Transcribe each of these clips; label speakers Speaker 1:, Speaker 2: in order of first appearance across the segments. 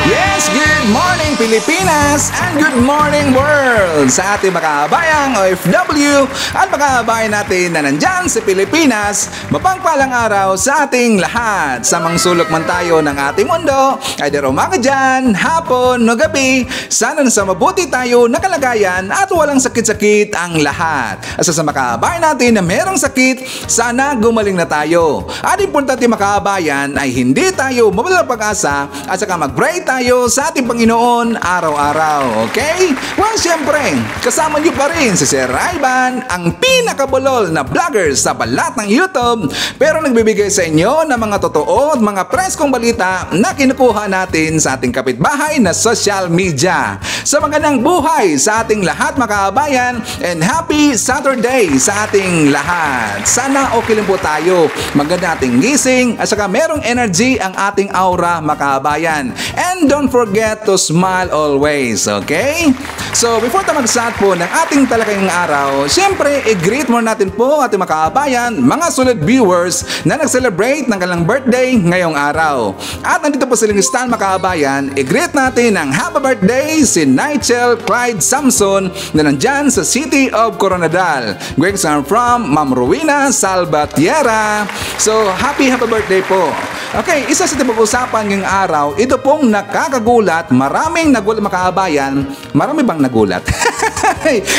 Speaker 1: Yes, good morning Pilipinas and good morning world sa ating mga kabayang OFW at mga kabayan natin na nandyan sa Pilipinas. Mapagpalang araw sa ating lahat. Sa mga sulok man tayo ng ating mundo, ay di umaga dyan, hapon o gabi, sana nasa mabuti tayo na kalagayan at walang sakit-sakit ang lahat. At sa mga kabayan natin na merong sakit, sana gumaling na tayo. At importante mga kabayan ay hindi tayo mawalang pag-asa at saka mag-pray tayo sa ating Panginoon araw-araw, okay? Well, siyempre, kasama niyo pa rin si Sir Ivan, ang pinakabulol na vlogger sa balat ng YouTube, pero nagbibigay sa inyo ng mga totoo at mga preskong balita na kinukuha natin sa ating kapitbahay na social media. Sa magandang buhay sa ating lahat mga kabayan and happy Saturday sa ating lahat. Sana okay lang po tayo, maganda ating gising at saka merong energy ang ating aura mga kabayan. And don't forget to smile always, okay? So, before tayo mag-start po ng ating talakayang araw, siyempre, i-greet mo natin po ating mga kabayan, mga solid viewers na nag-celebrate ng kanilang birthday ngayong araw. At nandito po silang Stan mga kabayan, i-greet natin ang happy birthday si Nigel Clyde Samson na nandyan sa City of Coronadal. Greetings are from Ma'am Rowena Salvatierra. So, happy birthday po. Okay, isa sa pag-usapan ngayong araw, ito pong nakakagulat, maraming nagulat mga kabayan. Marami bang nagulat?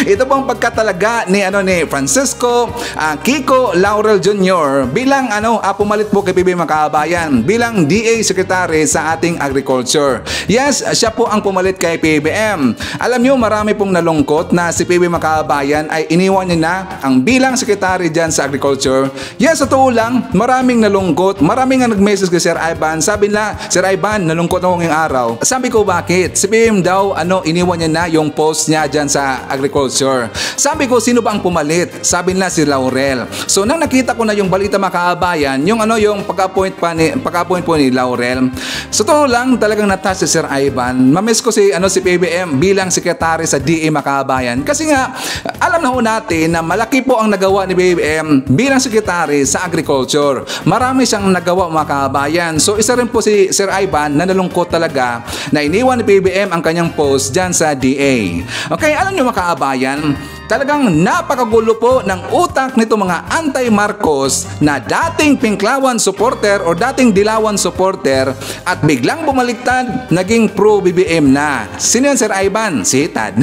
Speaker 1: Ito pong pagkatalaga ni Francisco Kiko Laurel Jr. bilang pumalit po kay PBBM mga kabayan bilang DA Secretary sa ating agriculture. Yes, siya po ang pumalit kay PBBM. Alam nyo, marami pong nalungkot na si PBBM mga kabayan ay iniwan niya na ang bilang secretary dyan sa agriculture. Yes, totoo lang, maraming nalungkot. Maraming nga nag-message kay Sir Ivan. Sabi na, Sir Ivan, nalungkot ako ngayong araw. Sabi ko, bakit? Si PBBM daw, iniwan niya na yung post niya dyan sa agriculture. Sabi ko, sino ba ang pumalit? Sabi nila si Laurel. So, nang nakita ko na yung balita mga kabayan, yung pag-appoint po ni Laurel. So, totoo lang, talagang natas si Sir Ivan. Mamiss ko si PBBM bilang sekretary sa DA mga kabayan. Kasi nga, alam na ho natin na malaki po ang nagawa ni PBBM bilang sekretary sa agriculture. Marami siyang nagawa mga kabayan. So, isa rin po si Sir Ivan na nalungkot talaga na iniwan ni PBBM ang kanyang post dyan sa DA. Okay, alam nyo mga kabayan, talagang napakagulo po ng utak nito mga anti-Marcos na dating Pinklawan supporter o dating Dilawan supporter at biglang bumaliktad, naging pro-BBM na. Sino yan, Sir Ivan? Si Tad.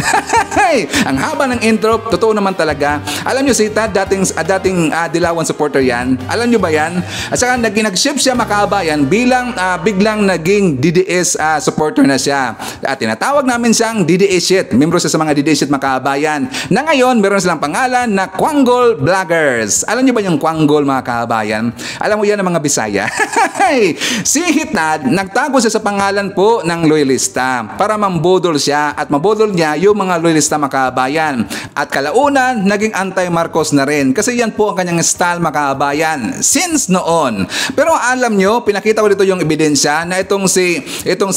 Speaker 1: Ang haba ng intro, totoo naman talaga. Alam nyo si Tad, dating Dilawan supporter yan. Alam nyo ba yan? At saka nag-shift siya makabayan bilang biglang naging DDS supporter na siya. At tinatawag namin siyang DDS shit. Membro siya sa mga DDS shit makabayan. Na ngayon, meron silang pangalan na Quanggol Vloggers. Alam niyo ba yung Quanggol mga kabayan? Alam mo yan ang mga Bisaya. Si Hitad, nagtago siya sa pangalan po ng loyalista para mambudol siya at mabudol niya yung mga loyalista mga kabayan. At kalaunan, naging anti-Marcos na rin kasi yan po ang kanyang style mga kabayan since noon. Pero alam niyo, pinakita ko dito yung ebidensya na itong si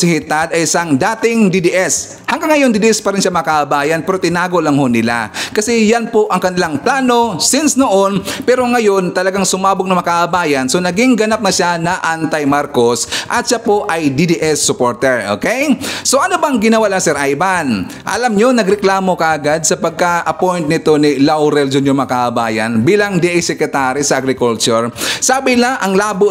Speaker 1: Hitad ay isang dating DDS. Hanggang ngayon, DDS pa rin siya mga kabayan pero tinago lang ho nila. Kasi yan po ang kanilang plano since noon, pero ngayon talagang sumabog na makabayan. So naging ganap na siya na anti-Marcos at siya po ay DDS supporter, okay? So ano bang ginawa lang Sir Ivan? Alam nyo, nagreklamo kaagad sa pagka-appoint nito ni Laurel Jr. makabayan bilang DA Secretary sa Agriculture. Sabi lang, ang labo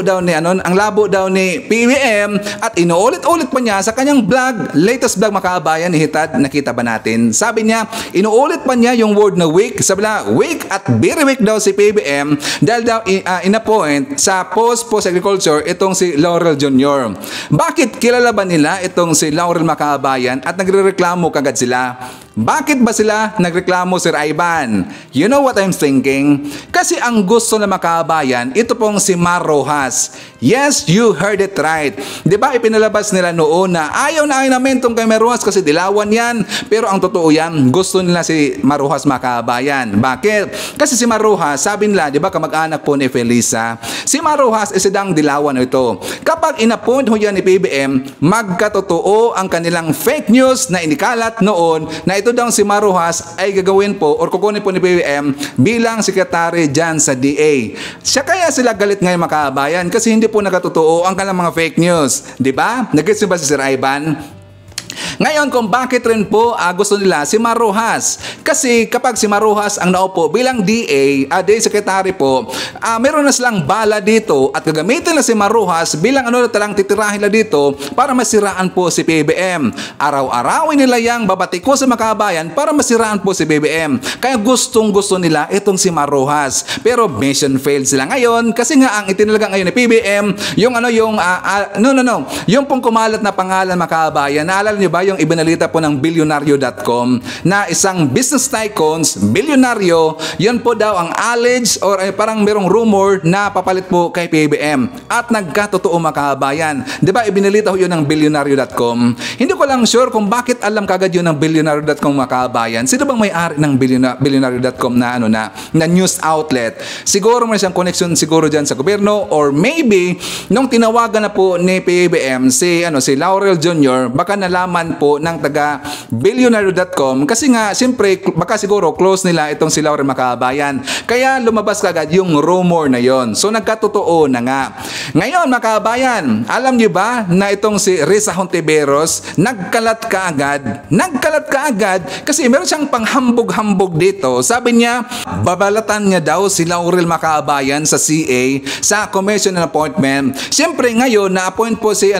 Speaker 1: daw ni PBM at inuulit-ulit pa niya sa kanyang vlog, latest vlog makabayan ni Hitad, nakita ba natin? Sabi niya, inuulit pa niya yung word na weak. Sabi na, weak at very weak daw si PBM dahil daw in-appoint sa post agriculture itong si Laurel Jr. Bakit kilala ba nila itong si Laurel makabayan at nagrereklamo kagad sila? Bakit ba sila nagreklamo, Sir Ivan? You know what I'm thinking? Kasi ang gusto na makabayan, ito pong si Mar Rojas. Yes, you heard it right. Diba ipinalabas nila noon na ayaw namin itong kay Mar Rojas kasi dilawan yan. Pero ang totoo yan, gusto nila si Mar Rojas makabayan. Bakit? Kasi si Mar Rojas, sabi nila, diba kamag-anak po ni Felisa, si Mar Rojas is sidang dilawan ito. Kapag inappoint ho yan ni PBM, magkatotoo ang kanilang fake news na inikalat noon na ito ito daw si Maruhas ay gagawin po or kukunin po ni PBBM bilang sekretary dyan sa DA. Siya kaya sila galit ngayon mga kabayan kasi hindi po nakatotoo ang kanilang mga fake news. Di ba? Nag-gets ba si Sir Ivan? Ngayon, kung bakit rin po gusto nila si Maruhas. Kasi kapag si Maruhas ang naupo bilang DA Secretary po, meron na silang bala dito at gagamitin na si Maruhas bilang talang titirahin na dito para masiraan po si PBBM. Araw-arawin nila yang babatiko sa makabayan para masiraan po si PBBM. Kaya gustong-gusto nila itong si Maruhas. Pero mission failed sila ngayon kasi nga ang itinalaga ngayon ni PBBM, yung pong kumalat na pangalan makabayan. Naalala niyo ba yung ibinalita po ng Billionario.com na isang business tycoons, bilyonaryo, yun po daw ang alleged or parang merong rumor na papalit po kay PBBM. At nagkatotoo makabayan. Di ba ibinalita ko yun ng Billionario.com? Hindi ko lang sure kung bakit alam kagad yun ng Billionario.com makabayan. Sino bang may-ari ng Billionario.com na news outlet? Siguro may siyang connection siguro dyan sa gobyerno or maybe nung tinawagan na po ni PBBM si Laurel Jr., baka nalaman po ng taga Billionario.com kasi nga siyempre baka siguro close nila itong si Laurel makabayan. Kaya lumabas kagad yung rumor na yon. So nagkatotoo na nga. Ngayon makabayan, alam niyo ba na itong si Risa Hontiveros nagkalat kaagad kasi meron siyang panghambog-hambog dito. Sabi niya, babalatan niya daw si Laurel makabayan sa CA sa commission and appointment. Siyempre ngayon na-appoint po si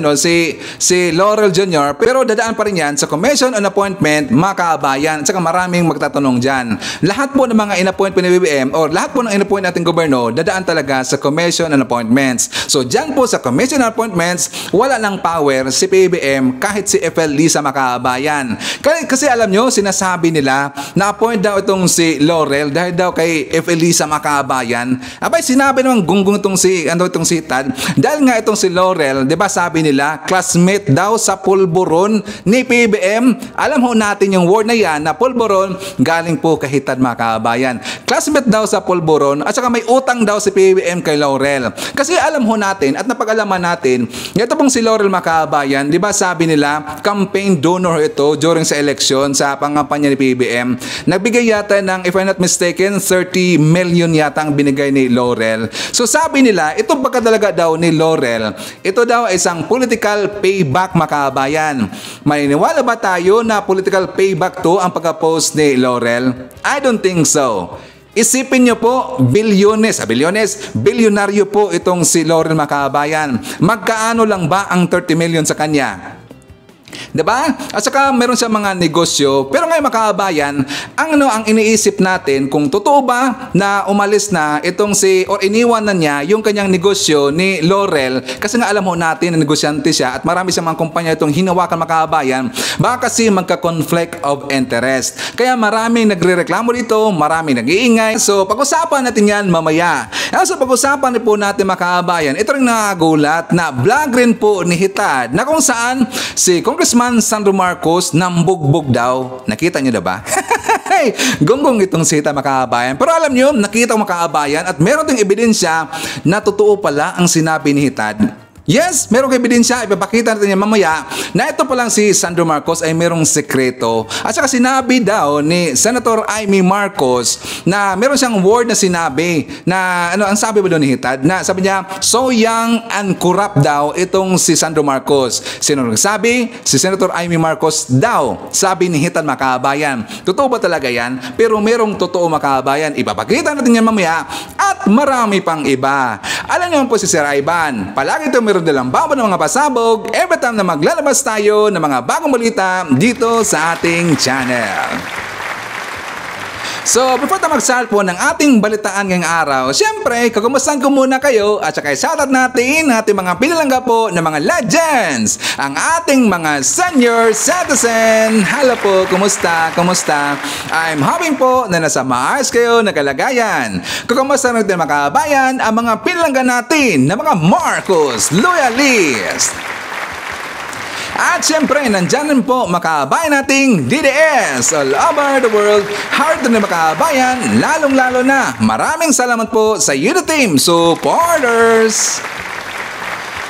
Speaker 1: Laurel Jr. pero dadaan pa rin yan sa commission on appointment makabayan. At saka maraming magtatanong dyan. Lahat po ng mga in-appoint po ni BBM or lahat po ng in-appoint nating gobyerno dadaan talaga sa commission on appointments. So dyan po sa commission on appointments wala ng power si PBBM kahit si FL Lisa makabayan. Kasi alam nyo, sinasabi nila na-appoint daw itong si Laurel dahil daw kay FL Lisa makabayan. Abay sinabi naman gunggong itong si Tad dahil nga itong si Laurel, di ba sabi nila classmate daw sa pulburon ni PBBM. Alam ho natin yung word na yan na pulburon galing po kay Tad makabayan. Classmate daw sa pulburon at saka may utang daw si PBBM kay Laurel. Kasi alam ho natin at napag-alaman natin, ito pong si Laurel makabayan, di ba sabi nila campaign donor ito during sa election sa pangampanya ni PBBM. Nagbigay yata ng, if I'm not mistaken, 30 million yata ang binigay ni Laurel. So sabi nila, ito pagkadalaga daw ni Laurel, ito daw ay isang political payback makabayan. Maniniwala ba tayo na political payback to ang pagka-post ni Laurel? I don't think so. Isipin nyo po, bilyonaryo po itong si Laurel makabayan. Magkaano lang ba ang 30 million sa kanya? Diba? At saka meron siya mga negosyo. Pero ngayon makabayan, ang iniisip natin kung totoo ba na umalis na itong or iniwan na niya yung kanyang negosyo ni Laurel kasi nga alam mo natin na negosyante siya at marami siyang mga kumpanya itong hinawakan makabayan, baka kasi magka-conflict of interest. Kaya maraming nagrereklamo dito, maraming nag-iingay. So pag-usapan natin yan mamaya. So pag-usapan po natin makabayan, ito rin nakagulat na vlog rin po ni Hitad na kung saan si Congressman Sandro Marcos nambugbog daw. Nakita niyo na ba? Gonggong itong si Hitad makabayan. Pero alam niyo, nakita ko makabayan at meron ding ebidensya na totoo pala ang sinabi ni Hitad. Yes, merong ebidensya, ipapakita natin niya mamaya na ito palang si Sandro Marcos ay merong sekreto. At saka sinabi daw ni Senator Amy Marcos na meron siyang word na sinabi na ang sabi ba doon ni Hitad? Na sabi niya, so young and corrupt daw itong si Sandro Marcos. Sino nagsabi? Si Senator Amy Marcos daw. Sabi ni Hitad makabayan. Totoo ba talaga yan? Pero merong totoo makabayan. Ipapakita natin yan mamaya at marami pang iba. Alam niyo po si Sir Ivan, palagi ito meron dalang baba ng mga pasabog every time na maglalabas tayo ng mga bagong balita dito sa ating channel. So, before tayo mag-start po ng ating balitaan ngayong araw, syempre, kakamustahan ko muna kayo at saka shoutout natin ating mga pinalangga po ng mga legends, ang ating mga senior citizen. Hello po, kumusta? I'm hoping po na nasa maayos kayo na kalagayan. Kakamusta natin mga kabayan, ang mga pinalangga natin na mga Marcos Loyalist. At syempre, nandyan rin po makabayan nating DDS all over the world. Hard na makabayan, lalong-lalo na. Maraming salamat po sa Unity Team supporters.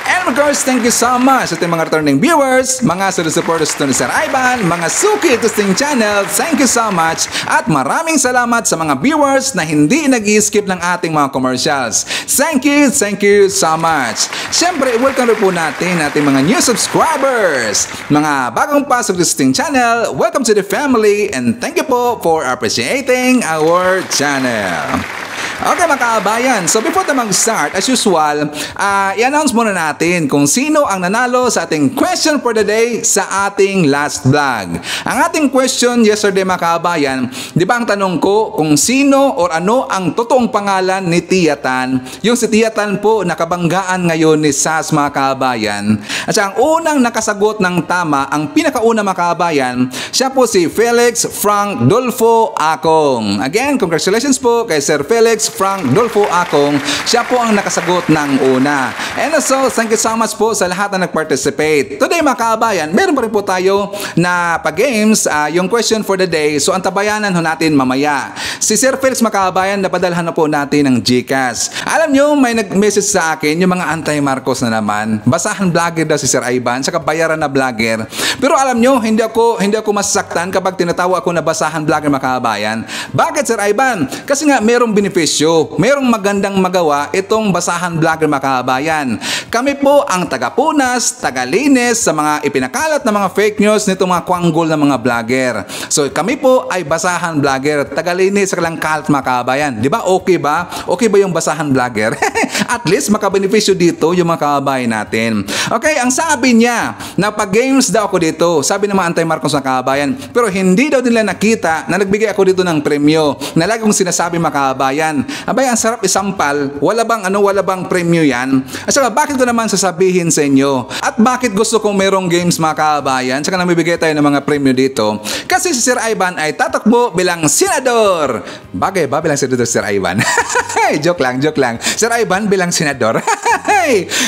Speaker 1: And of course, thank you so much sa ating mga returning viewers, mga solid supporters to ni Sir Ivan, mga suki to Sting Channel, thank you so much. At maraming salamat sa mga viewers na hindi nag-i-skip ng ating mga commercials. Thank you so much. Siyempre, welcome rin po natin ating mga new subscribers, mga bagong pasok to Sting Channel. Welcome to the family and thank you po for appreciating our channel. Okay mga kaabayan, so before tayo mag-start, as usual, i-announce muna natin kung sino ang nanalo sa ating question for the day sa ating last vlog. Ang ating question yesterday mga kaabayan, di ba ang tanong ko kung sino or ano ang totoong pangalan ni Tia Tan? Yung si Tia Tan po nakabanggaan ngayon ni SAS mga kaabayan. At siya ang unang nakasagot ng tama, ang pinakauna mga kaabayan, siya po si Felix Frank Dolfo Acong. Again, congratulations po kay Sir Felix Frank Dolfo Acong, siya po ang nakasagot ng una. And also, thank you so much po sa lahat na nag-participate. Today mga kaabayan, meron pa rin po tayo na pag-games, yung question for the day. So, antabayanan ho natin mamaya. Si Sir Felix mga kaabayan, napadalhan na po natin ng GCash. Alam nyo, may nag-message sa akin, yung mga anti-Marcos na naman. Basahan vlogger daw si Sir Ivan, saka bayaran na vlogger. Pero alam nyo, hindi ako masasaktan kapag tinatawa ako na basahan vlogger mga kaabayan. Bakit Sir Ivan? Kasi nga, merong benepisyo. Merong magandang magawa itong basahan vlogger mga kaabayan. Kami po ang tagapunas, tagalinis sa mga ipinakalat na mga fake news nitong mga kwanggol na mga vlogger. So kami po ay basahan vlogger, tagalinis sa kalang kalat mga kaabayan. Di ba? Okay ba? Okay ba yung basahan vlogger? At least makabenepisyo dito yung mga kaabayan natin. Okay, ang sabi niya na pag-games daw ako dito, sabi ng mga anti-Marcos na kaabayan, pero hindi daw nila nakita na nagbigay ako dito ng premyo na lagi kong sinasabi mga kaabayan. Abay, ang sarap isampal. Wala bang premyo yan? At saka, bakit ko naman sasabihin sa inyo? At bakit gusto kong merong games mga kaabayan? Saka namibigay tayo ng mga premyo dito. Kasi si Sir Ivan ay tatakbo bilang senador. Bagay ba bilang senador Sir Ivan? joke lang. Sir Ivan bilang senador.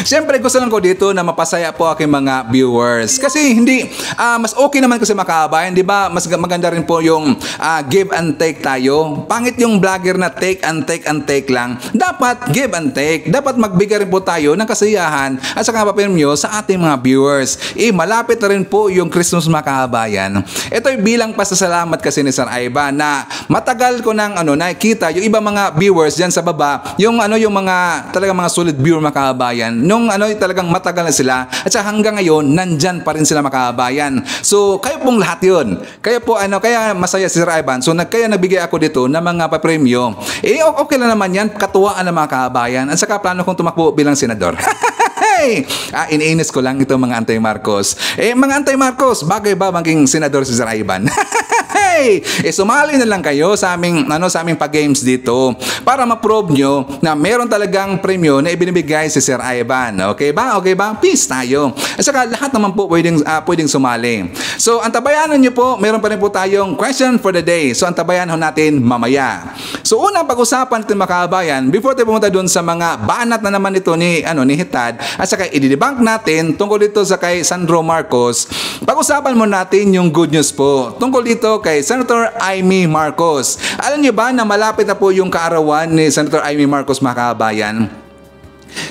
Speaker 1: Siyempre, gusto lang ko dito na mapasaya po aking mga viewers. Kasi hindi, mas okay naman kasi mga kaabayan, di ba? Mas maganda rin po yung give and take tayo. Pangit yung vlogger na take and take lang. Dapat give and take. Dapat magbigay rin po tayo ng kasiyahan at saka papirmyo sa ating mga viewers. Malapit na rin po yung Christmas mga kahabayan. Ito ay bilang pasasalamat kasi ni Sir Ivan na matagal ko nang nakikita yung ibang mga viewers dyan sa baba, yung mga talagang mga solid viewer mga kahabayan. Nung talagang matagal na sila at saka hanggang ngayon nandyan pa rin sila mga kahabayan. So kayo pong lahat yun. Kayo po kaya masaya si Sir Ivan. So kaya nagbigay ako dito ng mga papremyo. Okay lang naman yan, katuwaan ng mga kabayan. At saka plano kong tumakbo bilang senador. Iniinis ko lang ito mga anti-Marcos. Mga anti-Marcos, bagay ba maging senador si Sir Ivan? Sumali na lang kayo sa aming pag-games dito para ma-prove nyo na meron talagang premyo na ibinibigay si Sir Ivan. Okay ba? Peace tayo. At saka lahat naman po pwedeng sumali. So, antabayanan nyo po, meron pa rin po tayong question for the day. So, antabayanan natin mamaya. So, unang pag-usapan natin mga kabayan, before tayo pumunta doon sa mga banat na naman ito ni Hitad, at saka i-debunk natin tungkol dito sa kay Sandro Marcos, pag-usapan mo natin yung good news po tungkol dito kay Senator Amy Marcos. Alam niyo ba na malapit na po yung kaarawan ni Senator Amy Marcos mga kabayan?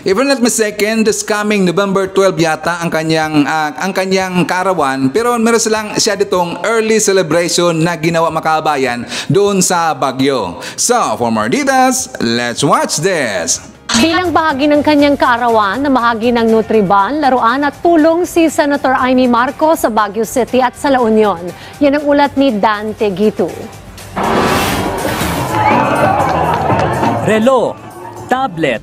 Speaker 1: If I'm not mistaken, this coming November 12 yata ang kanyang kaarawan, pero meron siya ditong early celebration na ginawa mga kabayan doon sa Baguio. So, for more details, let's watch this.
Speaker 2: Bilang bahagi ng kanyang kaarawan na bahagi ng Nutriban, laruan at tulong si Senator Amy Marcos sa Baguio City at sa La Union. Yan ang ulat ni Dante Gitu.
Speaker 3: Relo, tablet,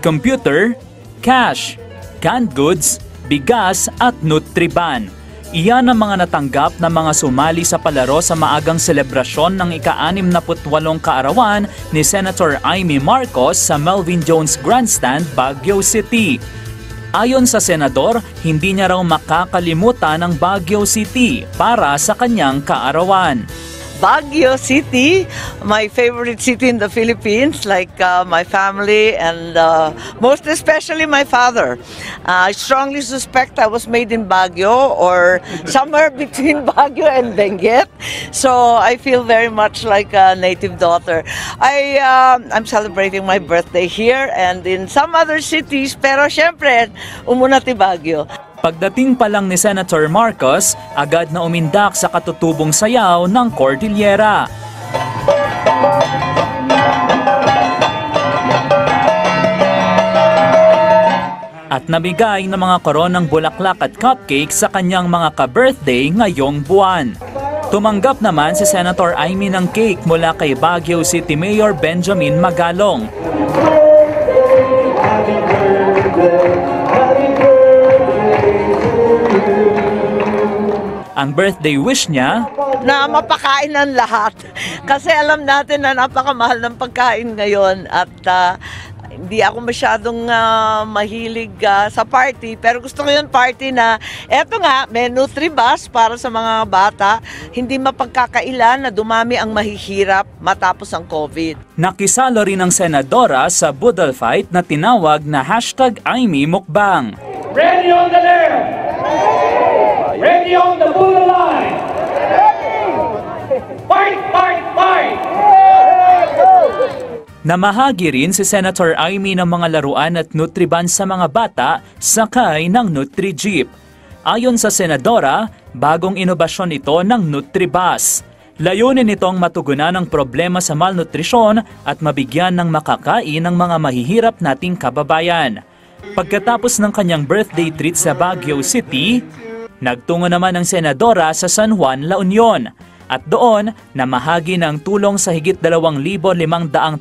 Speaker 3: computer, cash, canned goods, bigas at Nutriban. Iyan ang mga natanggap na mga sumali sa palaro sa maagang selebrasyon ng ika-68 kaarawan ni Senator Amy Marcos sa Melvin Jones Grandstand, Baguio City. Ayon sa senador, hindi niya raw makakalimutan ang Baguio City para sa kanyang kaarawan.
Speaker 4: Baguio City, my favorite city in the Philippines, like my family and most especially my father. I strongly suspect I was made in Baguio or somewhere between Baguio and Benguet. So I feel very much like a native daughter. I'm celebrating my birthday here and in some other cities, pero syempre, umuna ti Baguio.
Speaker 3: Pagdating pa lang ni Senator Marcos, agad na umindak sa katutubong sayaw ng Cordillera. At nabigay ng mga koronang bulaklak at cupcake sa kanyang mga ka-birthday ngayong buwan. Tumanggap naman si Senator Amy ng cake mula kay Baguio City Mayor Benjamin Magalong. Ang birthday wish niya,
Speaker 4: na mapakain ng lahat. Kasi alam natin na napakamahal ng pagkain ngayon at hindi ako masyadong mahilig sa party. Pero gusto ko yung party na, eto nga, may Nutribus para sa mga bata. Hindi mapagkakailan na dumami ang mahihirap matapos ang COVID.
Speaker 3: nakisalo rin ang senadora sa Boodle Fight na tinawag na #ImyMukbang.
Speaker 5: Ready on the left. Ready on the Buddha line. Fight, fight, fight.
Speaker 3: Namahagi rin si Senator Amy ng mga laruan at Nutriban sa mga bata sakay ng Nutri-Jeep. Ayon sa senadora, bagong inobasyon ito ng Nutribus. Layunin nitong matugunan ang problema sa malnutrisyon at mabigyan ng makakain ng mga mahihirap nating kababayan. Pagkatapos ng kanyang birthday treat sa Baguio City, nagtungo naman ang senadora sa San Juan, La Union. At doon, namahagi ng tulong sa higit 2,500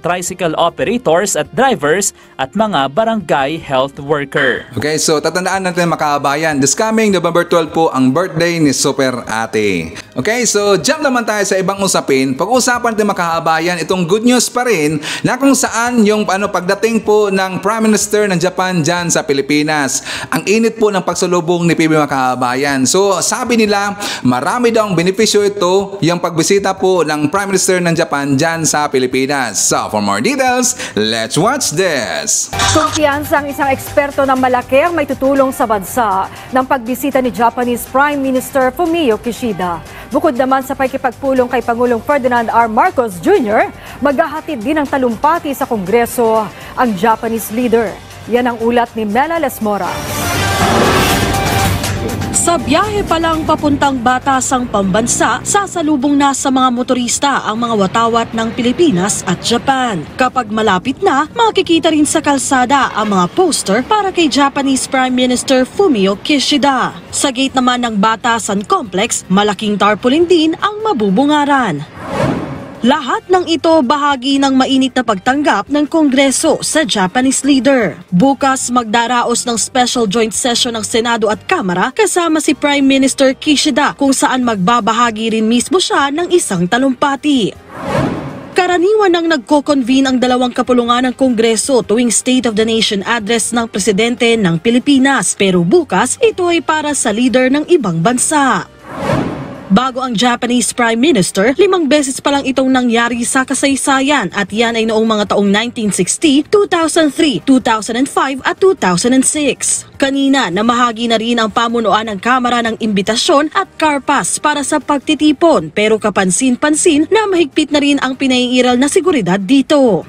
Speaker 3: tricycle operators at drivers at mga barangay health worker.
Speaker 1: Okay, so tatandaan natin mga kabayan, this coming November 12 po ang birthday ni Super Ate. Okay, so jump naman tayo sa ibang usapin. Pag-usapan natin mga kabayan, itong good news pa rin na kung saan yung pagdating po ng Prime Minister ng Japan dyan sa Pilipinas. Ang init po ng pagsalubong ni PB mga kabayan. So sabi nila, marami daw ang benepisyo ito yung pagbisita po ng Prime Minister ng Japan dyan sa Pilipinas. So, for more details, let's watch this!
Speaker 6: Kumpiyansa ang isang eksperto ng malaki ang may tutulong sa bansa ng pagbisita ni Japanese Prime Minister Fumio Kishida. Bukod naman sa pakikipagpulong kay Pangulong Ferdinand R. Marcos Jr., maghahatid din ng talumpati sa Kongreso ang Japanese leader. Yan ang ulat ni Mela Lesmora.
Speaker 7: Sa biyahe pa lang papuntang batasang pambansa, sasalubong na sa mga motorista ang mga watawat ng Pilipinas at Japan. Kapag malapit na, makikita rin sa kalsada ang mga poster para kay Japanese Prime Minister Fumio Kishida. Sa gate naman ng Batasan Complex, malaking tarpaulin din ang mabubungaran. Lahat ng ito bahagi ng mainit na pagtanggap ng Kongreso sa Japanese leader. Bukas magdaraos ng special joint session ng Senado at Kamara kasama si Prime Minister Kishida kung saan magbabahagi rin mismo siya ng isang talumpati. Karaniwan nang nagko-convene ang dalawang kapulungan ng Kongreso tuwing State of the Nation address ng Presidente ng Pilipinas. Pero bukas, ito ay para sa leader ng ibang bansa. Bago ang Japanese Prime Minister, 5 beses pa lang itong nangyari sa kasaysayan at yan ay noong mga taong 1960, 2003, 2005 at 2006. Kanina, namahagi na rin ang pamunuan ng Kamara ng imbitasyon at car pass para sa pagtitipon pero kapansin-pansin na mahigpit na rin ang pinaiiral na seguridad dito.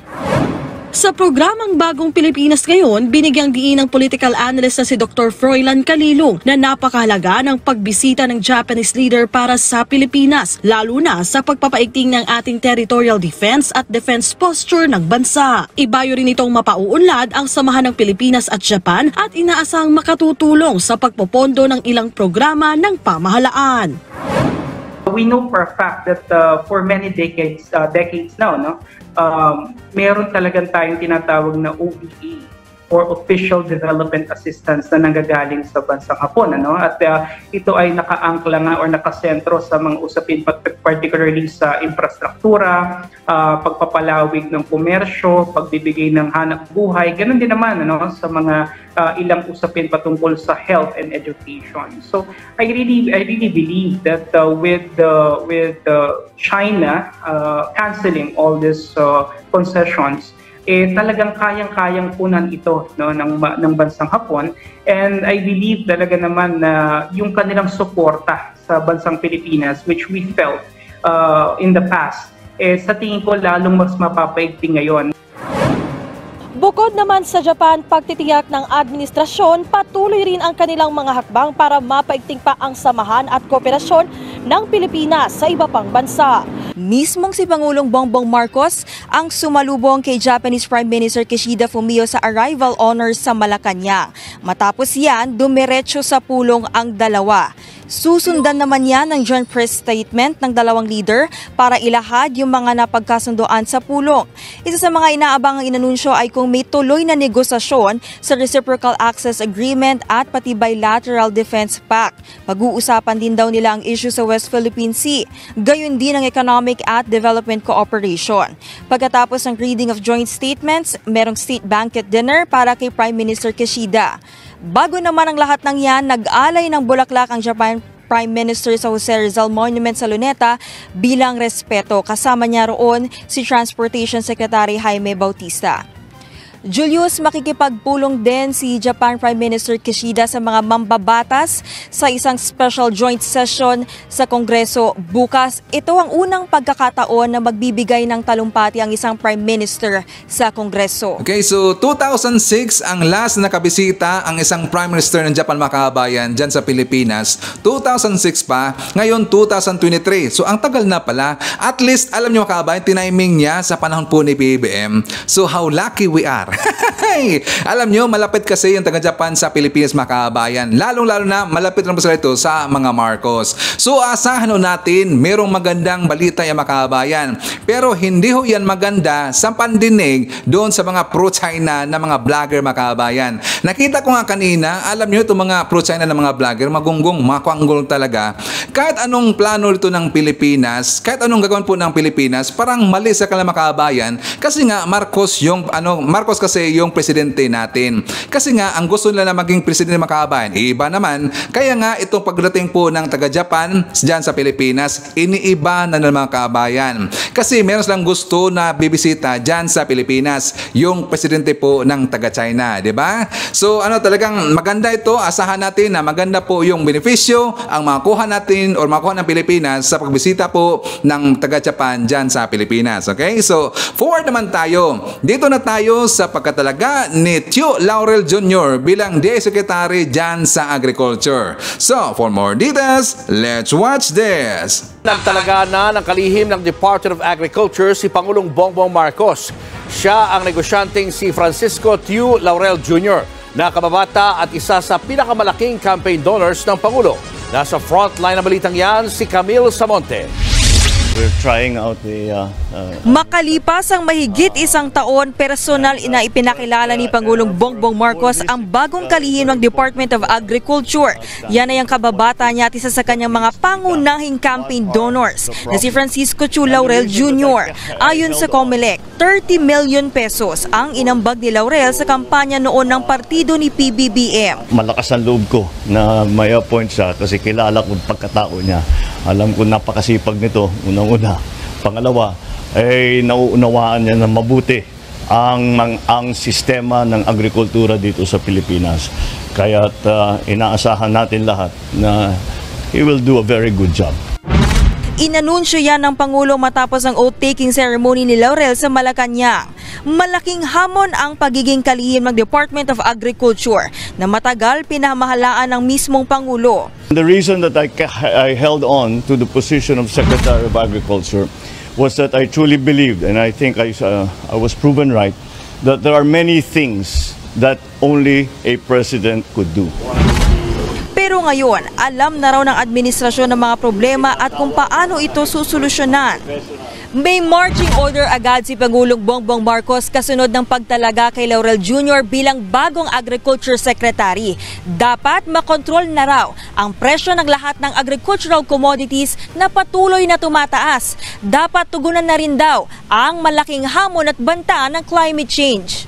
Speaker 7: Sa programang Bagong Pilipinas ngayon, binigyang diin ng political analyst na si Dr. Froilan Calilong na napakahalaga ng pagbisita ng Japanese leader para sa Pilipinas, lalo na sa pagpapaigting ng ating territorial defense at defense posture ng bansa. Ibayo rin itong mapauunlad ang samahan ng Pilipinas at Japan at inaasang makatutulong sa pagpopondo ng ilang programa ng pamahalaan.
Speaker 8: We know for a fact that for many decades now, meron talagang tayong tinatawag na OVA or official development assistance na nanggagaling sa bansang Hapon. At ito ay nakaangkla nga or nakasentro sa mga usapin particularly sa infrastruktura, pagpapalawig ng komersyo, pagbibigay ng hanap buhay, ganun din naman sa mga ilang usapin patungkol sa health and education. So I really believe that with China canceling all these concessions, talagang kayang-kayang punan ito ng bansang Hapon, and I believe talaga naman na yung kanilang suporta sa bansang Pilipinas, which we felt in the past, sa tingin ko lalong mas mapapaigting ngayon.
Speaker 7: Bukod naman sa Japan, pagtitiyak ng administrasyon, patuloy rin ang kanilang mga hakbang para mapaigting pa ang samahan at kooperasyon ng Pilipinas sa iba pang bansa. Mismong si Pangulong Bongbong Marcos ang sumalubong kay Japanese Prime Minister Kishida Fumio sa arrival honors sa Malacanang. Matapos yan, dumiretso sa pulong ang dalawa. Susundan naman yan ng joint press statement ng dalawang leader para ilahad yung mga napagkasundoan sa pulong. Isa sa mga inaabangang inanunsyo ay kung may tuloy na negosasyon sa Reciprocal Access Agreement at pati Bilateral Defense Pact. Pag-uusapan din daw nila ang issue sa West Philippine Sea, gayon din ang economic at development cooperation. Pagkatapos ng reading of joint statements, merong state banquet dinner para kay Prime Minister Kishida. Bago naman ang lahat ng yan, nag-alay ng bulaklak ang Japan Prime Minister sa Jose Rizal Monument sa Luneta bilang respeto. Kasama niya roon si Transportation Secretary Jaime Bautista. Julius, makikipagpulong din si Japan Prime Minister Kishida sa mga mambabatas sa isang special joint session sa Kongreso bukas. Ito ang unang pagkakataon na magbibigay ng talumpati ang isang Prime Minister sa Kongreso.
Speaker 1: Okay, so 2006 ang last na nakabisita ang isang Prime Minister ng Japan, mga kabayan, dyan sa Pilipinas. 2006 pa, ngayon 2023. So ang tagal na pala. At least, alam niyo mga kabayan, tiniming niya sa panahon po ni PBBM. So how lucky we are. Alam nyo, malapit kasi yung taga-Japan sa Pilipinas, mga kabayan. Lalong-lalo na, malapit lang po sila ito sa mga Marcos. So, asahan natin, merong magandang balita yung mga kabayan. Pero hindi ho yan maganda sa pandinig doon sa mga pro-China na mga vlogger, mga kabayan. Nakita ko nga kanina, alam nyo, itong mga pro-China na mga vlogger, magunggong, makwanggol talaga. Kahit anong plano ito ng Pilipinas, kahit anong gagawin po ng Pilipinas, parang mali sa kanilang mga kabayan. Kasi nga, Marcos kasi yung presidente natin. Kasi nga, ang gusto nila na maging presidente ng mga kabayan, iba naman. Kaya nga, itong pagdating po ng taga-Japan dyan sa Pilipinas, iniiba na ng mga kabayan. Kasi meron silang gusto na bibisita dyan sa Pilipinas, yung presidente po ng taga-China, di ba? So, talagang maganda ito. Asahan natin na maganda po yung benepisyo ang makuha natin or makuha ng Pilipinas sa pagbisita po ng taga-Japan dyan sa Pilipinas. Okay? So, forward naman tayo. Dito na tayo sa pagkatalaga ni Tio Laurel Jr. bilang DA Secretary dyan sa Agriculture. So, for more details, let's watch this.
Speaker 9: Nagtalaga na ng kalihim ng Department of Agriculture si Pangulong Bongbong Marcos. Siya ang negosyanteng si Francisco Tio Laurel Jr. na kababata at isa sa pinakamalaking campaign donors ng Pangulo. Nasa frontline na balitang yan si Camille Samonte.
Speaker 10: We're trying out the
Speaker 7: Makalipas ang mahigit isang taon, personal na ipinakilala ni Pangulong Bongbong Marcos ang bagong kalihim ng Department of Agriculture. Yan ay ang kababata niya at isa sa kanyang mga pangunahing campaign donors na si Francisco Tio Laurel Jr. Ayon sa COMELEC, 30 million pesos ang inambag ni Laurel sa kampanya noon ng partido ni PBBM.
Speaker 10: Malakas ang loob ko na may appoint siya kasi kilala ko pagkatao niya. Alam ko napakasipag nito, unang-una. Pangalawa, ay nauunawaan niya na mabuti ang sistema ng agrikultura dito sa Pilipinas. Kaya't inaasahan natin lahat na he will do a very good job.
Speaker 7: Inanunsyo yan ng Pangulo matapos ang oath-taking ceremony ni Laurel sa Malacanang. Malaking hamon ang pagiging kalihim ng Department of Agriculture na matagal pinamahalaan ng mismong Pangulo.
Speaker 10: The reason that I held on to the position of Secretary of Agriculture was that I truly believed, and I think I was proven right, that there are many things that only a president could do.
Speaker 7: Pero ngayon, alam na raw ng administrasyon ng mga problema at kung paano ito susolusyonan.
Speaker 11: May marching order agad si Pangulong Bongbong Marcos kasunod ng pagtalaga kay Laurel Jr. bilang bagong Agriculture Secretary. Dapat makontrol na raw ang presyo ng lahat ng agricultural commodities na patuloy na tumataas. Dapat tugunan na rin daw ang malaking hamon at banta ng climate change.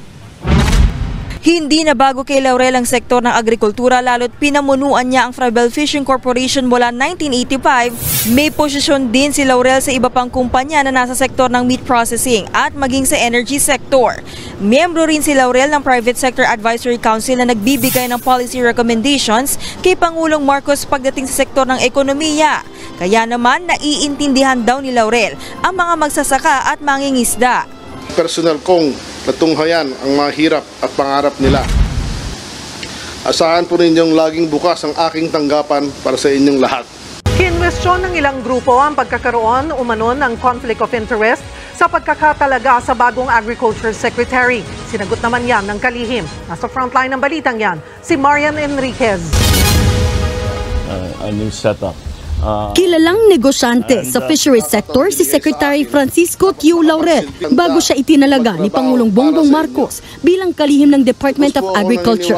Speaker 11: Hindi na bago kay Laurel ang sektor ng agrikultura lalo't pinamunuan niya ang Frabel Fishing Corporation mula 1985. May posisyon din si Laurel sa iba pang kumpanya na nasa sektor ng meat processing at maging sa energy sector. Miyembro rin si Laurel ng Private Sector Advisory Council na nagbibigay ng policy recommendations kay Pangulong Marcos pagdating sa sektor ng ekonomiya. Kaya naman naiintindihan daw ni Laurel ang mga magsasaka at mangingisda.
Speaker 12: Personal kong natunghayan ang mga hirap at pangarap nila. Asahan po ninyong laging bukas ang aking tanggapan para sa inyong lahat.
Speaker 13: Kinwestiyon ng ilang grupo ang pagkakaroon umano ng conflict of interest sa pagkakatalaga sa bagong Agriculture Secretary. Sinagot naman yan ng kalihim. Nasa frontline ng balitang yan, si Marian Enriquez.
Speaker 10: A new setup.
Speaker 14: Kilalang negosyante sa fisheries sector si Secretary Francisco Tiu Laurel bago siya itinalaga ni Pangulong Bongbong Marcos bilang kalihim ng Department of Agriculture.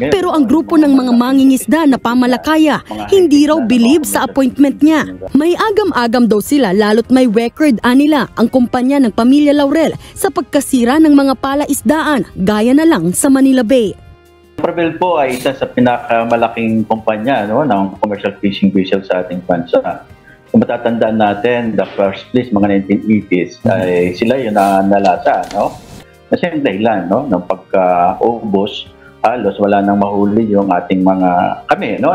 Speaker 14: Pero ang grupo ng mga mangingisda na pamalakaya hindi raw believe sa appointment niya. May agam-agam daw sila lalo't may record nila ang kumpanya ng pamilya Laurel sa pagkasira ng mga palaisdaan gaya na lang sa Manila Bay.
Speaker 15: Frabel po ay isa sa pinakamalaking kumpanya ng commercial fishing vessel sa ating bansa. Kung matatandaan natin, the first place, mga 1980s, ay sila yung nalasa. Kasi yung dahilan ng pagka-ubos, halos wala nang mahuli yung ating mga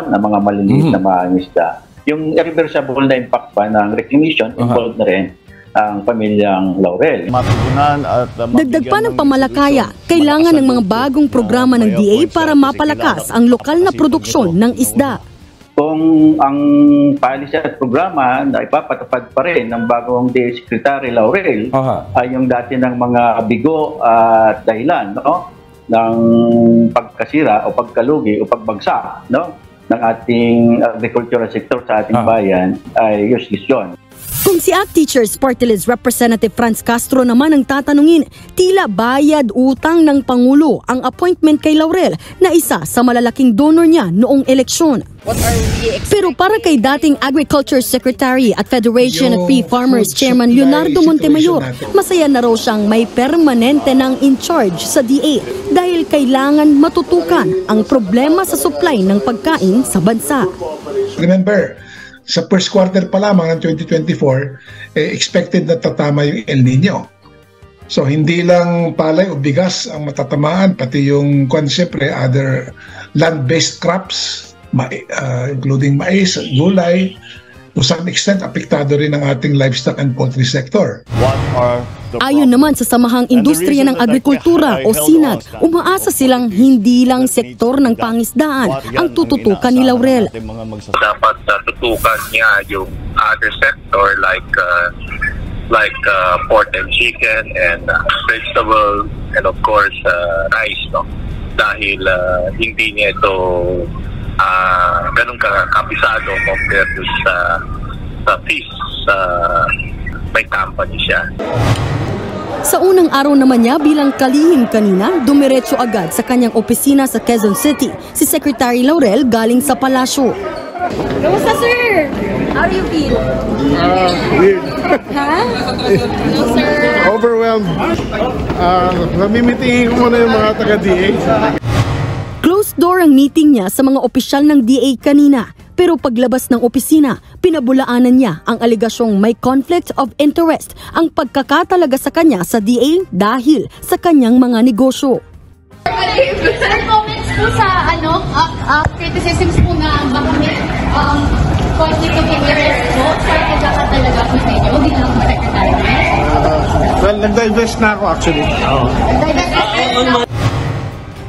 Speaker 15: na mga maliliit na mga isda. Yung irreversible na impact pa ng recognition, involved na rin ang pamilyang Laurel.
Speaker 14: Dagdag pa ng pamalakaya, kailangan ng mga bagong programa ng DA para mapalakas ang lokal na produksyon ng isda.
Speaker 15: Kung ang policy at programa na ipapatupad pa rin ng bagong DA Secretary Laurel ay yung dati ng mga bigo at dahilan ng pagkasira o pagkalugi o pagbagsak ng ating agricultural sector sa ating bayan ay useless yun.
Speaker 14: Kung si ACT Teachers Party List Representative Franz Castro naman ang tatanungin, tila bayad utang ng Pangulo ang appointment kay Laurel na isa sa malalaking donor niya noong eleksyon. Pero para kay dating Agriculture Secretary at Federation of Free Farmers Chairman Leonardo Montemayor, masaya na raw siyang may permanente ng in-charge sa DA dahil kailangan matutukan ang problema sa supply ng pagkain sa bansa.
Speaker 16: Remember, sa first quarter pa lamang ng 2024, expected na tatama yung El Nino. So hindi lang palay o bigas ang matatamaan, pati yung siyempre other land-based crops, including mais, gulay, to some extent apektado rin ang ating livestock and poultry sector.
Speaker 14: Ayon naman sa Samahang Industriya ng Agrikultura o SINAG, umaasa silang hindi lang sektor ng pangisdaan ang tututukan ni Laurel.
Speaker 17: Dapat tutukan niya yung other sector like pork and chicken and vegetable and of course rice, dahil hindi niya ito ganun kabisado compared to sa fish, may company siya.
Speaker 14: Sa unang araw naman niya bilang kalihim kanina, dumiretso agad sa kanyang opisina sa Quezon City si Secretary Laurel galing sa palasyo.
Speaker 18: Kamusta, sir? How do you feel?
Speaker 19: Weird.
Speaker 18: Ha? No, sir.
Speaker 19: Overwhelmed. Namimitingin ko muna yung mga taga-DA.
Speaker 14: Closed door ang meeting niya sa mga opisyal ng DA kanina. Pero paglabas ng opisina, pinabulaanan niya ang aligasyong may conflict of interest ang pagkakatalaga sa kanya sa DA dahil sa kanyang mga negosyo.
Speaker 18: Sir, comments po sa criticisms po na baka may conflict of interest po sa pagkakatalaga po sa inyo, hindi lang secretary.
Speaker 19: Well, nag-divest na ako actually.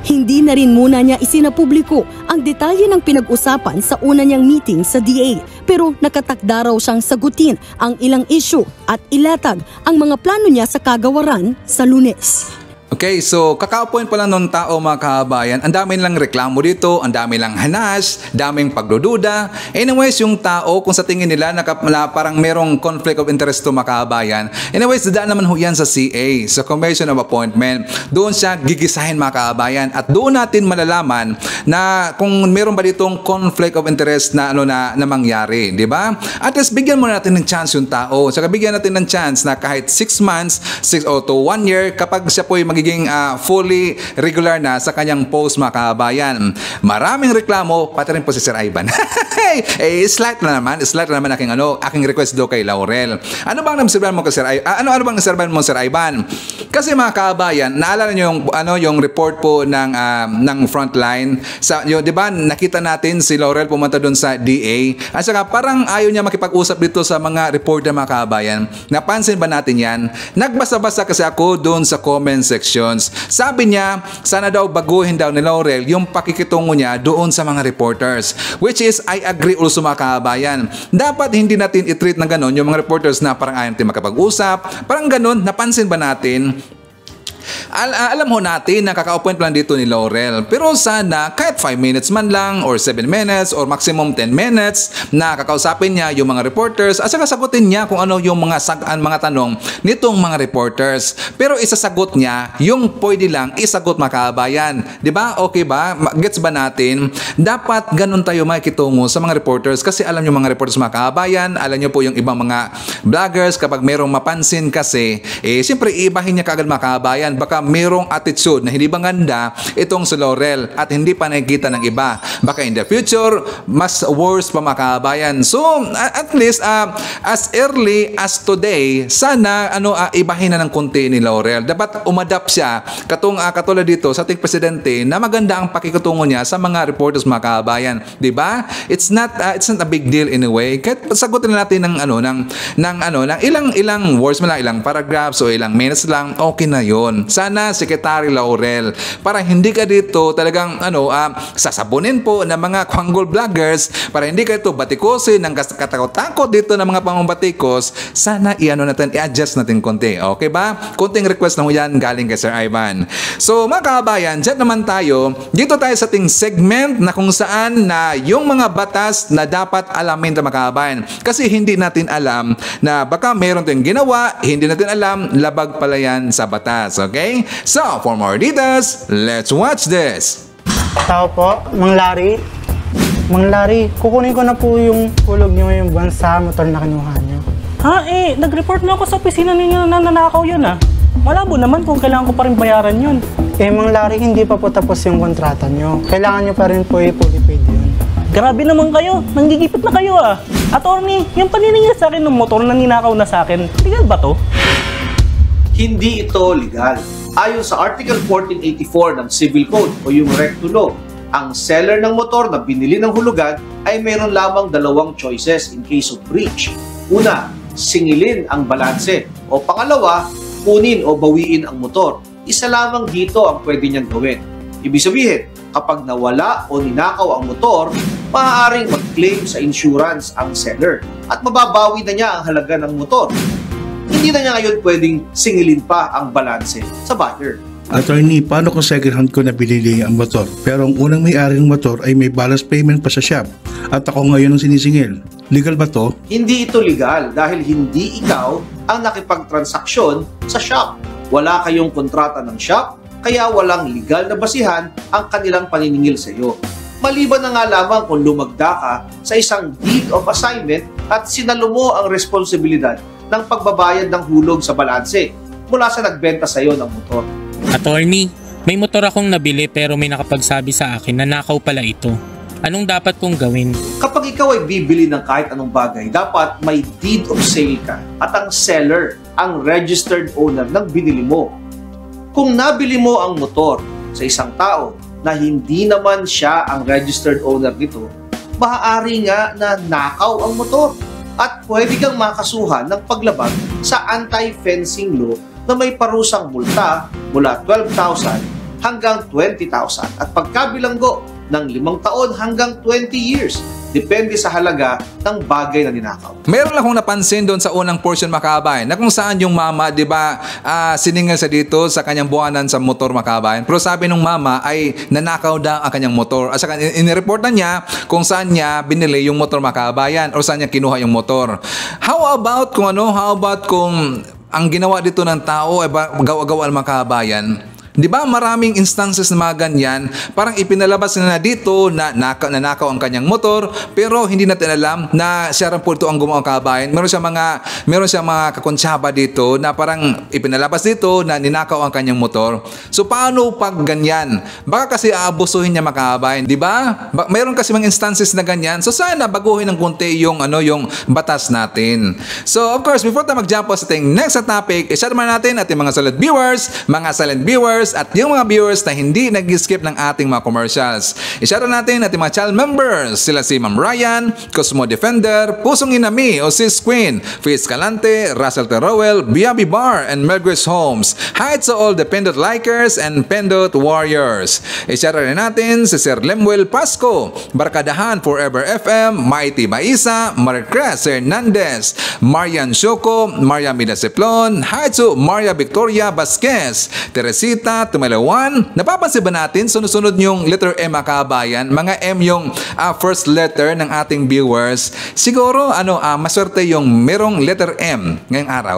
Speaker 14: Hindi na rin muna niya isinapubliko ang detalye ng pinag-usapan sa una niyang meeting sa DA. Pero nakatakda raw siyang sagutin ang ilang issue at ilatag ang mga plano niya sa kagawaran sa Lunes.
Speaker 1: Okay, so kakao-point pa lang nung tao mga kabayan, ang dami lang reklamo dito, ang dami lang hanas, daming pagdududa. Anyways, yung tao kung sa tingin nila na parang merong conflict of interest to mga kabayan, anyways, dadaan naman ho yan sa CA, sa Commission of Appointment. Doon siya gigisahin mga kabayan at doon natin malalaman na kung meron ba ditong conflict of interest na na mangyari, di ba? At least bigyan muna natin ng chance yung tao. Saka bigyan natin ng chance na kahit 6 months, 6 o to 1 year, kapag siya po ay magiging fully regular na sa kanyang post mga kabayan. Maraming reklamo, pati rin po si Sir Ivan. Slight na naman aking request do kay Laurel. Ano bang naserban mo kay Sir Ivan? Ano bang naserban mo Sir Ivan? Kasi mga kabayan, naalala niyo yung report po ng Frontline sa 'di ba? Nakita natin si Laurel pumunta doon sa DA. At saka parang ayaw niya makipag-usap dito sa mga reporter mga kabayan. Napansin ba natin 'yan? Nagbasa-basa kasi ako doon sa comment sections. Sabi niya, sana daw baguhin daw ni Laurel yung pakikitungo niya doon sa mga reporters. Which is, I agree also mga kabayan. Dapat hindi natin i-treat na gano'n yung mga reporters na parang ayaw natin makapag-usap. Parang gano'n, napansin ba natin? Alam ho natin na kaka-appoint lang dito ni Laurel, pero sana kahit 5 minutes man lang or 7 minutes or maximum 10 minutes na kakausapin niya yung mga reporters at saka sagutin niya kung ano yung mga tanong nitong mga reporters. Pero isasagot niya yung pwede lang isagot mga kabayan. Di ba? Okay ba? Gets ba natin? Dapat ganun tayo makikitungo sa mga reporters kasi alam niyo mga reporters mga kabayan, alam niyo po yung ibang mga vloggers kapag merong mapansin kasi, siyempre ibahin niya kagad mga kabayan. Baka merong attitude na hindi maganda itong si Laurel at hindi pa nakikita ng iba. Baka in the future, mas worse pa mga kabayan. So, at least, as early as today, sana ibahin na ng konti ni Laurel. Dapat umadapt siya katulad dito sa ating presidente na maganda ang pakikitungo niya sa mga reporters mga kabayan. Diba? It's not a big deal anyway. Kahit sagutin natin ng ilang words mo lang, ilang paragraphs o ilang minutes lang, okay na yon. Sana Secretary Laurel para hindi ka dito talagang sasabunin po ng mga kwanggol vloggers para hindi ka ito batikosin ng katakot-takot dito ng mga pambatikos. Sana i-adjust natin konti. Okay ba? Konting request na mo yan galing kay Sir Ivan. So mga kabayan, dyan naman tayo. Dito tayo sa ating segment na kung saan na yung mga batas na dapat alamin ng mga kabayan. Kasi hindi natin alam na baka meron tayong ginawa, hindi natin alam, labag pala yan sa batas. Okay? So, for more details, let's watch this.
Speaker 20: Tao po, Mang Larry. Mang Larry, kukunin ko na po yung hulog niyo ngayong buwan sa motor na kinuha niyo.
Speaker 21: Ha? Nag-report na ako sa opisina ninyo na nanakaw yun Malabo naman kung kailangan ko pa rin bayaran yun.
Speaker 20: Mang Larry, hindi pa po tapos yung kontrata niyo. Kailangan niyo pa rin po i-fully paid yun.
Speaker 21: Grabe naman kayo. Nanggigipit na kayo Attorney, yung paniningil sa akin ng motor na ninakaw na sa akin, legal ba to?
Speaker 22: Hindi ito legal. Ayon sa Article 1484 ng Civil Code o yung Recto Law, ang seller ng motor na binili ng hulugan ay mayroon lamang dalawang choices in case of breach. Una, singilin ang balanse o pangalawa, kunin o bawiin ang motor. Isa lamang dito ang pwede niyang gawin. Ibig sabihin, kapag nawala o ninakaw ang motor, maaaring mag-claim sa insurance ang seller at mababawi na niya ang halaga ng motor. Hindi na niya ngayon pwedeng singilin pa ang balanse sa buyer.
Speaker 23: Attorney, paano kung second hand ko na binili ang motor pero ang unang may-ari ng motor ay may balance payment pa sa shop at ako ngayon ang sinisingil? Legal ba to?
Speaker 22: Hindi ito legal dahil hindi ikaw ang nakipagtransaksyon sa shop. Wala kayong kontrata ng shop kaya walang legal na basihan ang kanilang paniningil sa iyo. Maliban na nga lamang kung lumagda ka sa isang deed of assignment at sinalo mo ang responsibilidad ng pagbabayad ng hulog sa balanse mula sa nagbenta sa iyo ng motor.
Speaker 24: Attorney, may motor akong nabili pero may nakapagsabi sa akin na nakaw pala ito. Anong dapat kong gawin?
Speaker 22: Kapag ikaw ay bibili ng kahit anong bagay, dapat may deed of sale ka at ang seller ang registered owner ng binili mo. Kung nabili mo ang motor sa isang tao na hindi naman siya ang registered owner nito, maaari nga na nakaw ang motor. At pwede kang makasuhan ng paglabag sa anti-fencing law na may parusang multa mula 12,000 hanggang 20,000 at pagkabilanggo ng 5 taon hanggang 20 years. Depende sa halaga ng bagay na ninakaw.
Speaker 1: Meron lang akong napansin doon sa unang portion Makabayan na kung saan yung mama, di ba, siningil sa dito sa kanyang buwanan sa motor Makabayan. Pero sabi nung mama ay nanakaw daw ang kanyang motor. At saka inireportan niya kung saan niya binili yung motor Makabayan o saan niya kinuha yung motor. How about kung ang ginawa dito ng tao ay gawa-gawa ng Makabayan? Di ba maraming instances na mga ganyan, parang ipinalabas na dito na nanakaw ang kanyang motor, pero hindi natin alam na siya rin po ito ang gumawa Kabayan. Meron siya mga kakonsyaba dito na parang ipinalabas dito na ninakaw ang kanyang motor. So paano pag ganyan? Baka kasi aabusuhin niya Makabayan, di ba? Meron kasi mga instances na ganyan. So sana baguhin ng konti yung batas natin. So of course, before tayo mag-jump po sa ating next topic, i-share naman natin ating mga silent viewers, at yung mga viewers na hindi nag-skip ng ating mga commercials. I-share natin ating mga child members. Sila si Ma'am Ryan, Cosmo Defender, Pusong Inami o Sis Queen, Fiz Calante, Russell Terowel, Biabi Bar, and Melgris Homes. Hi to all the Pendot Likers and Pendot Warriors. I-share rin natin si Sir Lemuel Pasco, Barkadahan Forever FM, Mighty Baisa, Marcres Hernandez, Marian Shoko, Maria Midaseplon. Hi to Maria Victoria Vasquez, Teresita Tumalawan. Napapansin ba natin sunod-sunod yung letter M Makabayan? Mga M yung first letter ng ating viewers. Siguro maswerte yung merong letter M ngayong araw.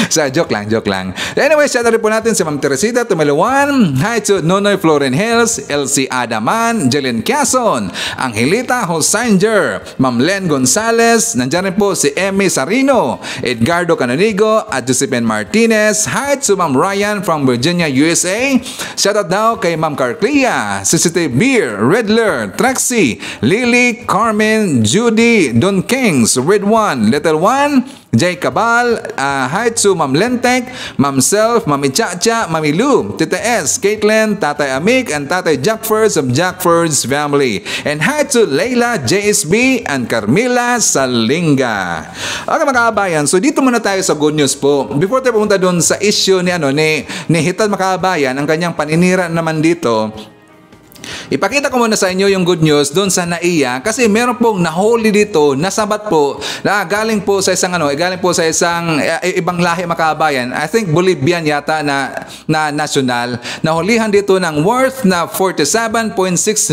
Speaker 1: So, joke lang. Anyway, shout out po natin si Ma'am Teresita Tumalawan. Hi to Nonoy Floren Hills, LC Adaman, Jelen Quezon, Angelita Hosanger, Ma'am Len Gonzalez. Nandiyan rin po si Emmy Sarino, Edgardo Canonigo at Josephine Martinez. Hi to Ma'am Ryan from Virginia, USA. Shoutout daw kay Ma'am Carclia, Sisite Beer, Redler, Trexie, Lily, Carmen, Judy, Don Kings, Red One, Little One, Jay Cabal, hi to Ma'am Lentek, Ma'am Self, Mami Chacha, Mami Lou, Tita S, Caitlin, Tatay Amik, and Tatay Jackfords of Jackfords family. And hi to Layla, JSB, and Carmila Salinga. Okay mga kabayan, so dito muna tayo sa good news po. Before tayo pumunta doon sa issue ni Hitad Makabayan, ang kanyang paninira naman dito, ipakita ko muna sa inyo yung good news doon sa NAIA kasi meron pong nahuli dito na sabat po na galing po sa isang ibang lahi Makabayan. I think Bolivian yata na national. Nahulihan dito ng worth na 47.6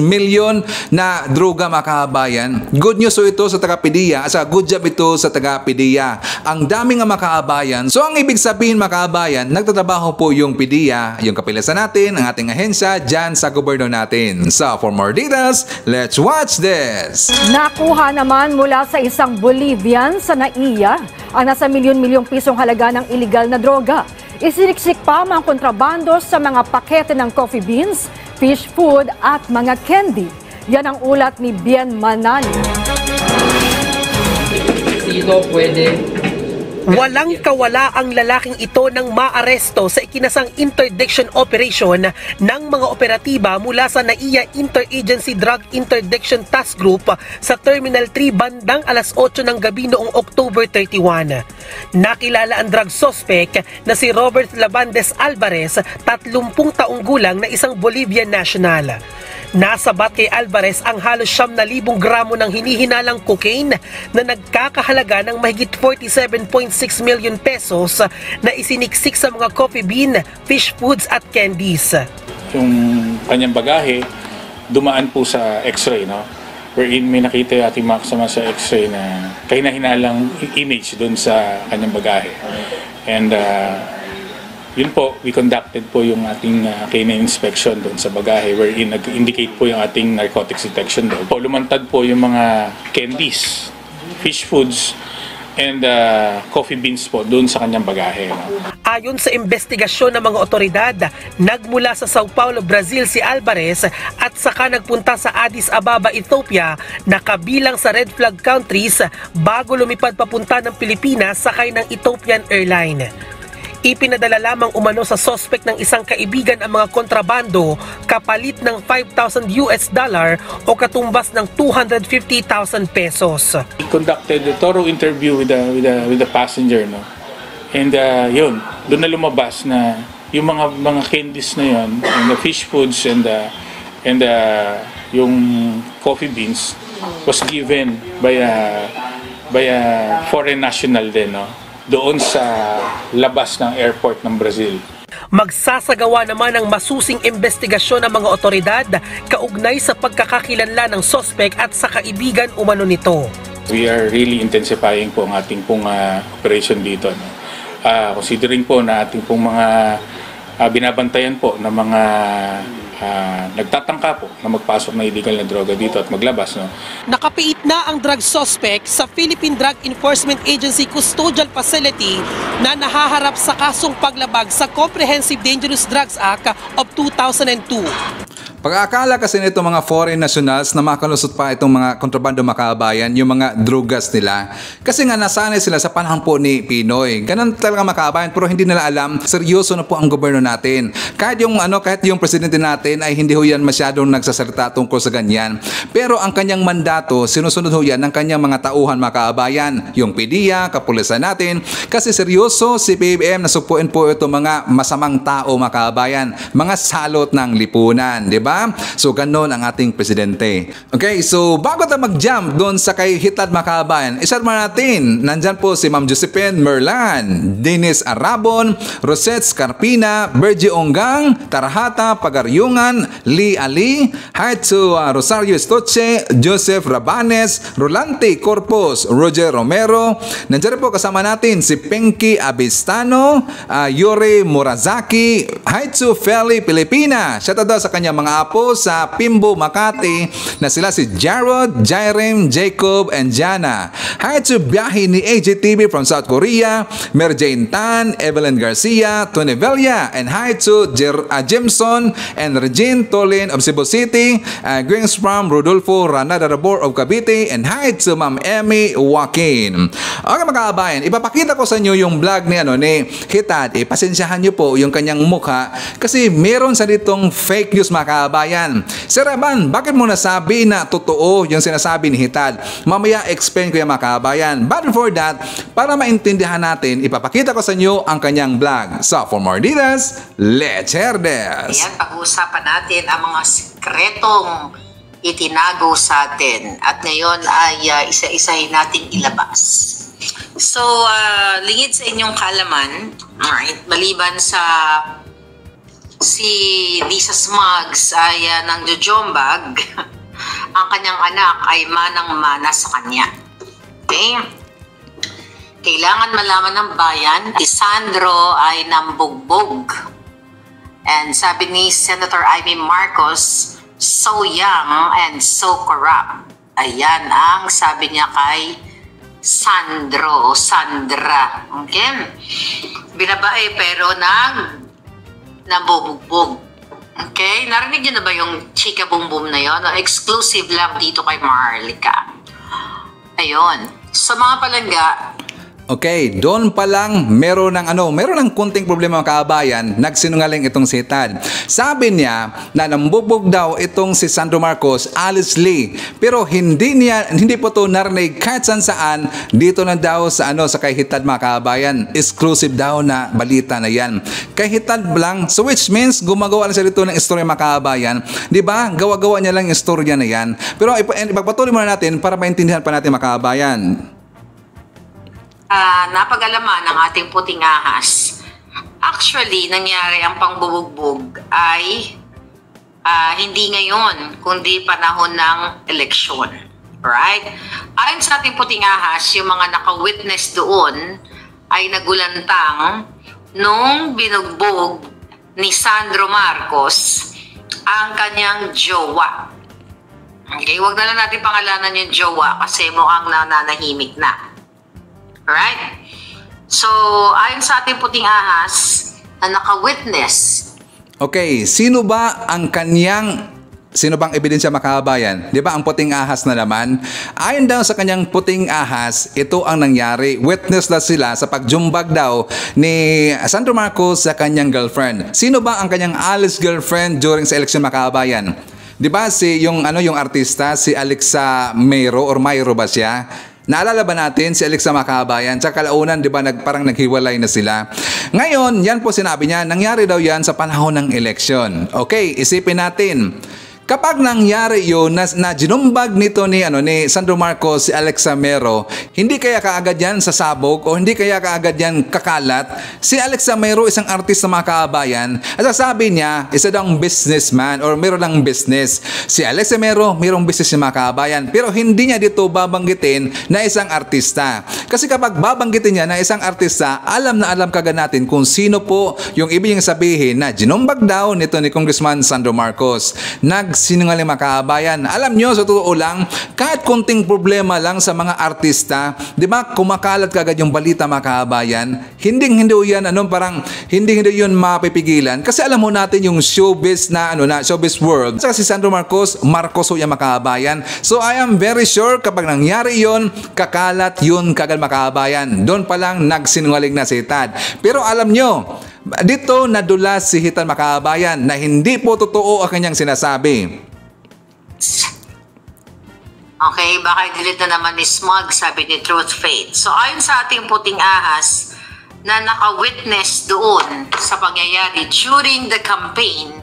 Speaker 1: million na droga Makabayan. Good news po ito sa taga-PDEA. Good job ito sa taga-PDEA. Ang daming Makabayan. So ang ibig sabihin Makabayan, nagtatrabaho po yung PDEA, yung kapilasan natin, ang ating ahensya dyan sa gobernador natin. So, for more details, let's watch this.
Speaker 6: Nakuha naman mula sa isang Bolivian sa NAIA ang nasa milyon-milyong pisong halaga ng iligal na droga. Isiniksik pa ang kontrabando sa mga pakete ng coffee beans, fish food at mga candy. Yan ang ulat ni Bien Manali.
Speaker 2: Walang kawala ang lalaking ito nang maaresto sa ikinasang interdiction operation ng mga operatiba mula sa NAIA Interagency Drug Interdiction Task Group sa Terminal 3 bandang alas 8 ng gabi noong October 31. Nakilala ang drug suspect na si Robert Labandes Alvarez, 30 taong gulang na isang Bolivian national. Nasabat kay Alvarez ang halos 9,000 gramo ng hinihinalang cocaine na nagkakahalaga ng mahigit 47.6 million pesos na isiniksik sa mga coffee bean, fish foods at candies.
Speaker 3: Yung kanyang bagahe dumaan po sa x-ray, no? Wherein may nakita yung ating mga kasama sa x-ray na kahina-hinalang image doon sa kanyang bagahe. And yun po, we conducted po yung ating canine inspection doon sa bagahe wherein nag-indicate po yung ating narcotics detection doon. Lumantad po yung mga candies, fish foods, and coffee beans po doon sa kanyang bagahe.
Speaker 2: Ayon sa investigasyon ng mga otoridad, nagmula sa Sao Paulo, Brazil si Alvarez at saka nagpunta sa Addis Ababa, Ethiopia na kabilang sa red flag countries bago lumipad papunta ng Pilipinas sakay ng Ethiopian Airline. Ipinadala lamang umano sa suspect ng isang kaibigan ang mga kontrabando kapalit ng $5,000 o katumbas ng 250,000 pesos.
Speaker 3: We conducted a thorough interview with the passenger, no? And yun, doon na lumabas na yung mga candies na yun, and the fish foods and And yung coffee beans was given by a foreign national din, no? Doon sa labas ng airport ng Brazil.
Speaker 2: Magsasagawa naman ng masusing investigasyon ng mga otoridad kaugnay sa pagkakakilanlan ng sospek at sa kaibigan umano nito.
Speaker 3: We are really intensifying po ang ating pong operation dito, no? Considering po na ating pong mga binabantayan po ng mga nagtatangka po na magpasok na illegal na droga dito at maglabas, no?
Speaker 2: Nakapiit na ang drug suspect sa Philippine Drug Enforcement Agency Custodial Facility na nahaharap sa kasong paglabag sa Comprehensive Dangerous Drugs Act of 2002.
Speaker 1: Pag-aakala kasi nito mga foreign nationals na makalusot pa itong mga kontrabando makabayan, yung mga drugas nila. Kasi nga nasanay sila sa panahon po ni Pinoy. Ganun talaga makabayan, pero hindi nila alam, seryoso na po ang gobyerno natin. Kahit yung presidente natin ay hindi ho yan masyadong nagsasalita tungkol sa ganyan. Pero ang kanyang mandato, sinusunod ho yan ng kanyang mga tauhan makabayan. Yung PDEA, kapulisan natin. Kasi seryoso si PBM na supuin po ito mga masamang tao makabayan. Mga salot ng lipunan, di ba? So, ganun ang ating presidente. Okay, so bago tayo mag-jump doon sa kay Hitad Makabayan, isat mo natin, nandyan po si Ma'am Josephine Merlan, Dennis Arabon, Rosette Scarpina, Bergie Onggang, Tarhata Pagaryungan, Lee Ali, hi to Rosario Estoche, Joseph Rabanes, Rolante Corpus, Roger Romero, nandyan po kasama natin si Pinky Abistano, Yuri Morazaki, hi to Feli Pilipina, shout out sa kanya mga apo sa Pimbo, Makati na sila si Jarrod, Jairem, Jacob, and Jana. Hi to biyahe ni AJTV from South Korea, Mary Jane Tan, Evelyn Garcia, Tony Velia, and hi to Jimson and Regine Tolin of Cebu City, Grings from Rodolfo Ranadabor of Cavite, and hi to Ma'am Emmy Joaquin. Okay mga kabayan, ipapakita ko sa inyo yung vlog ni Hitad. Pasensyahan nyo po yung kanyang mukha kasi meron sa ditong fake news mga kabayan. Sir Evan, bakit mo nasabi na totoo yung sinasabi ni Hitad? Mamaya explain ko yung mga kabayan. But before that, para maintindihan natin, ipapakita ko sa inyo ang kanyang vlog. So for more details, let's hear this.
Speaker 4: Ayan, pag-uusapan natin ang mga sikretong itinago sa atin. At ngayon ay isa-isahin natin ilabas. So, lingid sa inyong kalaman, alright, maliban sa si Lisa Smugs ay nangjojombag, ang kanyang anak ay manang-mana sa kanya. Okay? Kailangan malaman ng bayan, si Sandro ay nambugbog. And sabi ni Senator Amy Marcos, so young and so corrupt. Ayan ang sabi niya kay Sandro o Sandra. Okay? Binabae pero nabubugbog. Okay? Narinig niyo na ba yung chika boom boom na yon? Exclusive lang dito kay Maharlika. Ayun. Sa mga palangga,
Speaker 1: okay, doon pa lang meron ng kunting problema mga kabayan, nagsinungaling itong si Hitad. Sabi niya na nambubog daw itong si Sandro Marcos, Alice Lee. Pero hindi po ito narinig kahit saan dito na daw sa kay Hitad mga kabayan. Exclusive daw na balita na yan. Kay Hitad lang, so which means gumagawa lang siya dito ng istorya mga kabayan. Di ba? Gawa-gawa niya lang yung istorya na yan. Pero ipagpatuloy muna natin para maintindihan pa natin mga kabayan.
Speaker 4: Napag-alaman ng ating puting ahas. Actually, nangyari ang pangbubugbog ay hindi ngayon, kundi panahon ng eleksyon. Right? Ayon sa ating puting ahas, yung mga naka-witness doon ay nagulantang nung binugbog ni Sandro Marcos ang kanyang jowa. Okay, wag na lang natin pangalanan yung jowa kasi mukhang nananahimik na. Right? So, ayon sa ating puting ahas na naka-witness.
Speaker 1: Okay, sino bang ebidensya makabayan? Di ba ang puting ahas na naman? Ayon daw sa kanyang puting ahas, ito ang nangyari. Witness na sila sa pagjumbag daw ni Sandro Marcos sa kanyang girlfriend. Sino ba ang kanyang Alice girlfriend during sa eleksyon makabayan? Di ba yung artista, si Alexa Mayro or Mayro ba siya? Naalala ba natin si Alexa Makabayan? Sa kalaunan, di ba, parang naghiwalay na sila. Ngayon, yan po sinabi niya, nangyari daw yan sa panahon ng eleksyon. Okay, isipin natin. Kapag nangyari yun na ginumbag nito ni Sandro Marcos si Alexa Mero, hindi kaya kaagad yan sasabog o hindi kaya kaagad yan kakalat? Si Alexa Mero isang artist na mga kababayan at sasabi niya isa daw businessman or meron lang business. Si Alexa Mero mayroong business na mga kababayan pero hindi niya dito babanggitin na isang artista. Kasi kapag babanggitin niya na isang artista, alam na alam kagad natin kung sino po yung ibig sabihin na ginumbag daw nito ni Congressman Sandro Marcos. Nagsinungaling mga kababayan. Alam nyo, sa totoo lang, kahit konting problema lang sa mga artista, di ba, kumakalat kagad yung balita mga kababayan, hindi yan, parang hindi yun mapipigilan. Kasi alam mo natin yung showbiz showbiz world. Saka si Sandro Marcos yung mga kababayan. So I am very sure kapag nangyari yun, kakalat yun kagad mga kababayan. Doon pa lang nagsinungaling na si Tad. Pero alam nyo, dito nadulas si Hitan mga kababayan na hindi po totoo ang kanyang sinasabi.
Speaker 4: Okay, baka delete na naman ni Smug, sabi ni Truth Faith. So ayon sa ating puting ahas na naka-witness doon sa pangyayari during the campaign,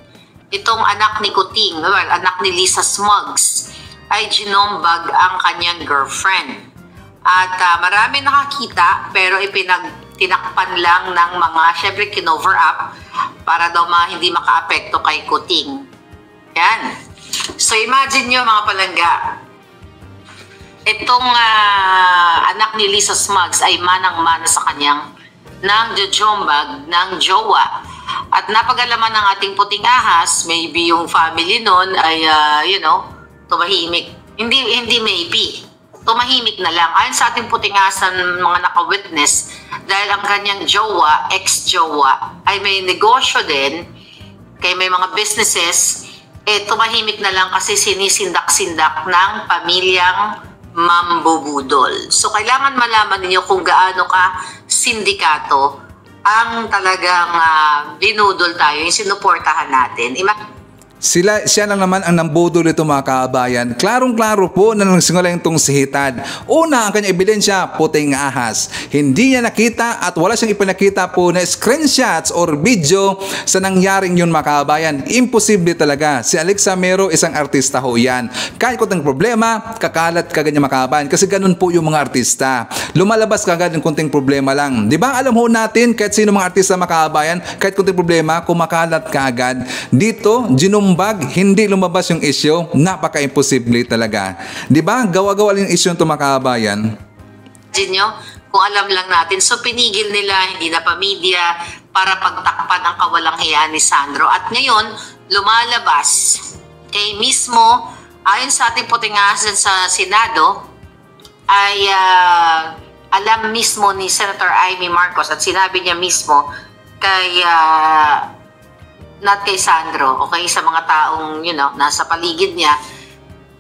Speaker 4: itong anak ni Kuting, anak ni Lisa Smugs, ay ginombag ang kanyang girlfriend. At marami nakakita pero tinakpan lang ng mga, syempre kinover up para daw hindi makaapekto kay Kuting. Yan. So imagine nyo mga palangga, itong anak ni Lisa Smugs ay manang-mana sa kanyang nang-jojombag ng jowa. At napag-alaman ng ating puting ahas, maybe yung family nun ay, tumahimik. Hindi maybe. Tumahimik na lang. Ayon sa ating puting ahas ng mga naka-witness, dahil ang kanyang jowa, ex-jowa, ay may negosyo din, kaya may mga businesses, tumahimik na lang kasi sinisindak-sindak ng pamilyang mambubudol. So, kailangan malaman ninyo kung gaano ka sindikato ang talagang binudol tayo, yung sinuportahan natin.
Speaker 1: Siya lang naman ang nambudol nito mga kababayan. Klarong-klaro po na nagsinungaling itong si Hitad. Una, ang kanyang ebidensya, puting ahas. Hindi niya nakita at wala siyang ipinakita po na screenshots or video sa nangyaring yun mga kababayan. Imposible talaga. Si Alexa Mero isang artista ho yan. Kahit konting problema, kakalat kagad niya mga kababayan. Kasi ganun po yung mga artista. Lumalabas kagad ng konting problema lang. Di ba? Alam ho natin, kahit sino mga artista mga kababayan, kahit konting problema, kumakalat kagad. Dito, hindi lumabas yung issue, napaka-imposible talaga. Di ba? Gawa-gawa lang yung issue ng mga kababayan.
Speaker 4: Nyo, kung alam lang natin, so pinigil nila, hindi na pa-media, para pagtakpan ang kawalang hiya ni Sandro. At ngayon, lumalabas kay mismo, ayon sa ating puting ahas sa Senado, ay alam mismo ni Senator Amy Marcos at sinabi niya mismo kay not kay Sandro, okay, sa mga taong, nasa paligid niya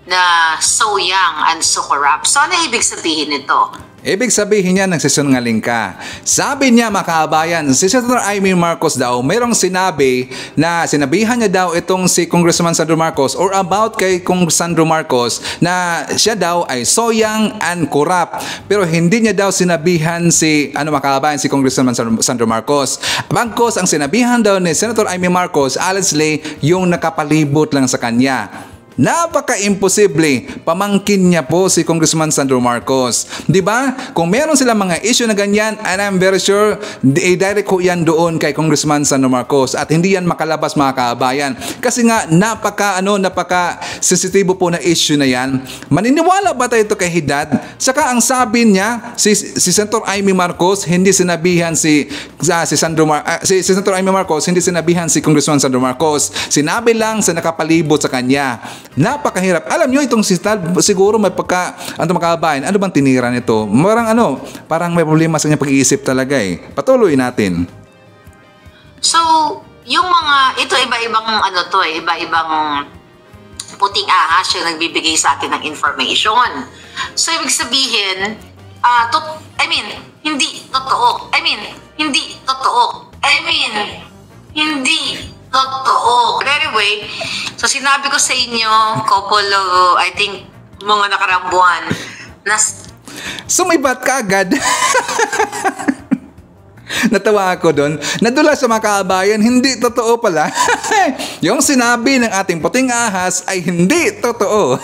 Speaker 4: na so young and so corrupt. So, ano ibig sabihin nito?
Speaker 1: Ibig sabihin niya nagsisinungaling ka. Sabi niya mga kababayan, si Senator Amy Marcos daw, mayroong sinabi na sinabihan niya daw itong si Congressman Sandro Marcos or about kay Kong Sandro Marcos na siya daw ay so young and corrupt. Pero hindi niya daw sinabihan si mga kababayan, si Congressman Sandro Marcos. Bagkos ang sinabihan daw ni Senator Amy Marcos, allegedly yung nakapalibot lang sa kanya. Napaka-imposible. Pamangkin niya po si Congressman Sandro Marcos. Di ba? Kung meron sila mga issue na ganyan, and I'm very sure, direct ko yan doon kay Congressman Sandro Marcos. At hindi yan makalabas mga kababayan. Kasi nga, napaka-sensitibo po na issue na yan. Maniniwala ba tayo ito kay Hidad? Saka ang sabi niya, si Senator Amy Marcos, hindi sinabihan si Senator Amy Marcos, hindi sinabihan si Congressman Sandro Marcos. Sinabi lang sa nakapalibot sa kanya. Napakahirap. Alam nyo, itong si Tad, siguro may makabayan. Ano bang tinira nito? Parang may problema sa kanyang pag-iisip talaga eh. Patuloy natin.
Speaker 4: So, yung mga, ito iba-ibang iba-ibang puting ahas yung nagbibigay sa atin ng information. So, ibig sabihin, hindi totoo. But anyway, so sinabi ko sa inyo, couple of, I think, mga nakarang buwan,
Speaker 1: sumibat ka agad. Natawa ako doon. Nadula sa mga kabayan, hindi totoo pala. Yung sinabi ng ating puting ahas ay hindi totoo.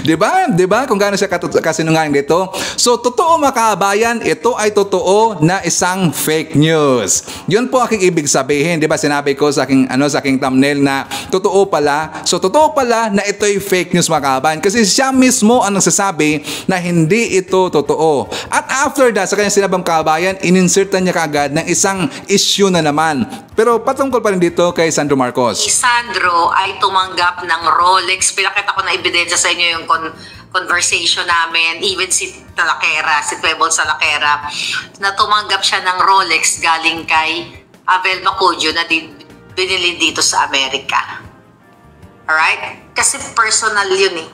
Speaker 1: Diba? Diba? Kung gaano siya kasinungaling dito. So, totoo mga kabayan, ito ay totoo na isang fake news. Yun po aking ibig sabihin. Diba? Sinabi ko sa aking, sa aking thumbnail na totoo pala. So, totoo pala na ito ay fake news mga kabayan. Kasi siya mismo ang nagsasabi na hindi ito totoo. At after that, sa kanyang sinabang kabayan, ininsertan niya kaagad ng isang issue na naman. Pero patungkol pa rin dito kay Sandro Marcos.
Speaker 4: Si Sandro ay tumanggap ng Rolex. Pinakita ko na ebidensya sa inyo yung conversation namin. Even si Talakera, si Pebble Salakera, na tumanggap siya ng Rolex galing kay Abel Bacudio na binili dito sa Amerika. Alright? Kasi personal yun eh.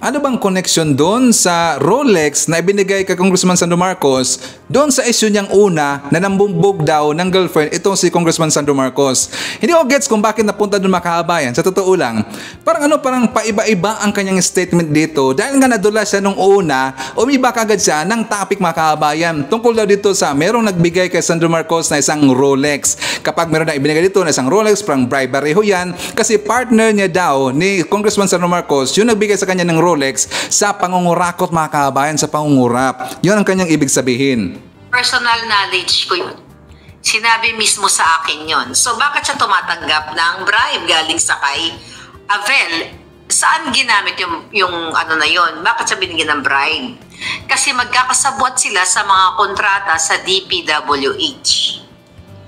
Speaker 1: Ano bang connection doon sa Rolex na ibinigay kay Congressman Sandro Marcos doon sa issue niyang una na nambumbog daw ng girlfriend itong si Congressman Sandro Marcos? Hindi ko gets kung bakit napunta doon mga kabayan. Sa totoo lang, parang paiba-iba ang kanyang statement dito dahil nga nadula siya nung una, umiba kagad siya ng topic mga kabayan. Tungkol daw dito sa merong nagbigay kay Sandro Marcos na isang Rolex. Kapag meron na ibinigay dito na isang Rolex, parang bribery ho yan kasi partner niya daw ni Congressman Sandro Marcos yung nagbigay sa kanya ng Rolex sa pangungurakot mga kabayan, sa pangungurap. Yun ang kanyang ibig sabihin.
Speaker 4: Personal knowledge ko yun. Sinabi mismo sa akin yun. So bakit siya tumatanggap ng bribe galing sa kay Avel? Saan ginamit yung ano na yun? Bakit siya binigyan ng bribe? Kasi magkakasabwat sila sa mga kontrata sa DPWH.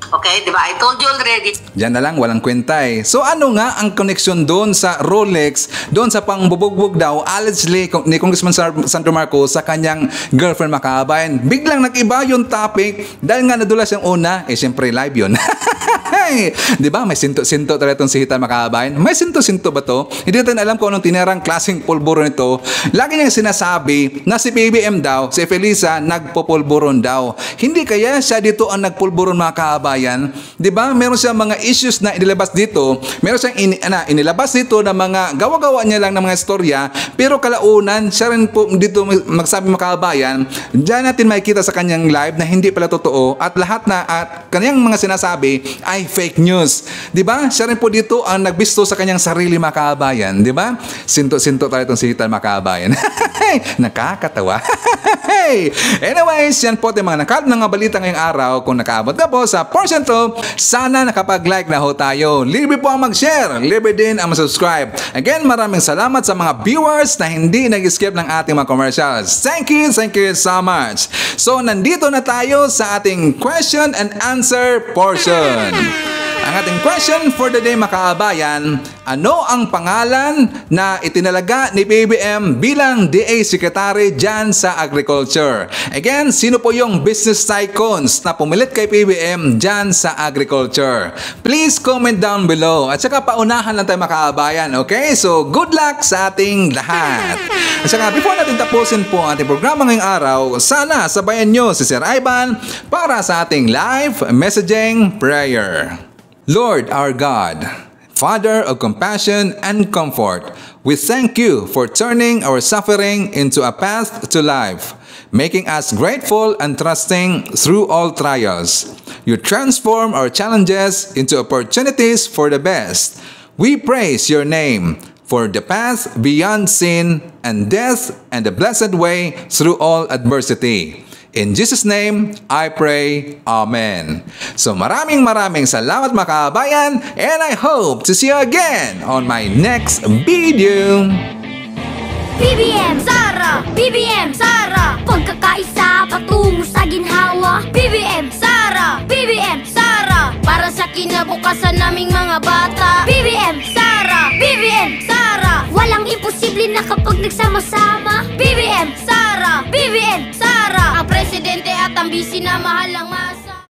Speaker 4: Okay, di ba? I told you already.
Speaker 1: Diyan na lang, walang kwenta eh. So ano nga ang connection doon sa Rolex, doon sa pangbubugbog daw, allegedly ni Congressman Sandro Marcos sa kanyang girlfriend mga kabayan? Biglang nag-iba yung topic dahil nga nadulas yung una, siyempre live yun. Di ba? May sinto-sinto talaga itong si Hita mga kabayan. May sinto-sinto ba to? Hindi natin alam kung anong tinirang klaseng pulburo nito. Lagi niyang sinasabi na si PBM daw, si Felisa, nagpupulburon daw. Hindi kaya siya dito ang nagpulburon mga kabayan? Di ba? Meron siyang mga issues na inilabas dito. Meron siyang inilabas dito na mga gawa-gawa niya lang ng mga istorya. Pero kalaunan, siya rin po dito magsabi mga kabayan, diyan natin makikita sa kanyang live na hindi pala totoo at lahat na at kanyang mga sinasabi ay fake news. Di ba? Siya rin po dito ang nagbisto sa kanyang sarili mga kabayan. Di ba? Sinto-sinto tayo itong sihitan mga kabayan. Nakakatawa. Anyways, yan po yung mga nakalap ng mga balita ngayong araw. Kung nakaabot ka po sa portion to, sana nakapag-like na ho tayo. Libre po ang mag-share. Libre din ang mag-subscribe. Again, maraming salamat sa mga viewers na hindi nag-skip ng ating mga commercials. Thank you so much. So, nandito na tayo sa ating question and answer portion. Ang ating question for the day mga kabayan, ano ang pangalan na itinalaga ni PBM bilang DA Secretary dyan sa Agriculture? Again, sino po yung business tycoons na pumilit kay PBM dyan sa Agriculture? Please comment down below. At saka paunahan lang tayo mga kabayan, okay? So, good luck sa ating lahat. At saka, before natin tapusin po ang ating programa ngayong araw, sana sabayan nyo si Sir Ivan para sa ating live messaging prayer. Lord our God, Father of compassion and comfort, we thank you for turning our suffering into a path to life, making us grateful and trusting through all trials. You transform our challenges into opportunities for the best. We praise your name for the path beyond sin and death and the blessed way through all adversity. In Jesus' name, I pray. Amen. So maraming salamat mga kabayan, and I hope to see you again on my next video.
Speaker 5: BBM Sara! BBM Sara! Pagkakaisa patungo sa ginhawa. BBM Sara! BBM Sara! Para sa kinabukasan naming mga bata. BBM Sara! BBM Sara! Walang imposible na kapag nagsama-sama. BBM Sara! BBM Sara! Ang presidente at ang bisi na mahal ang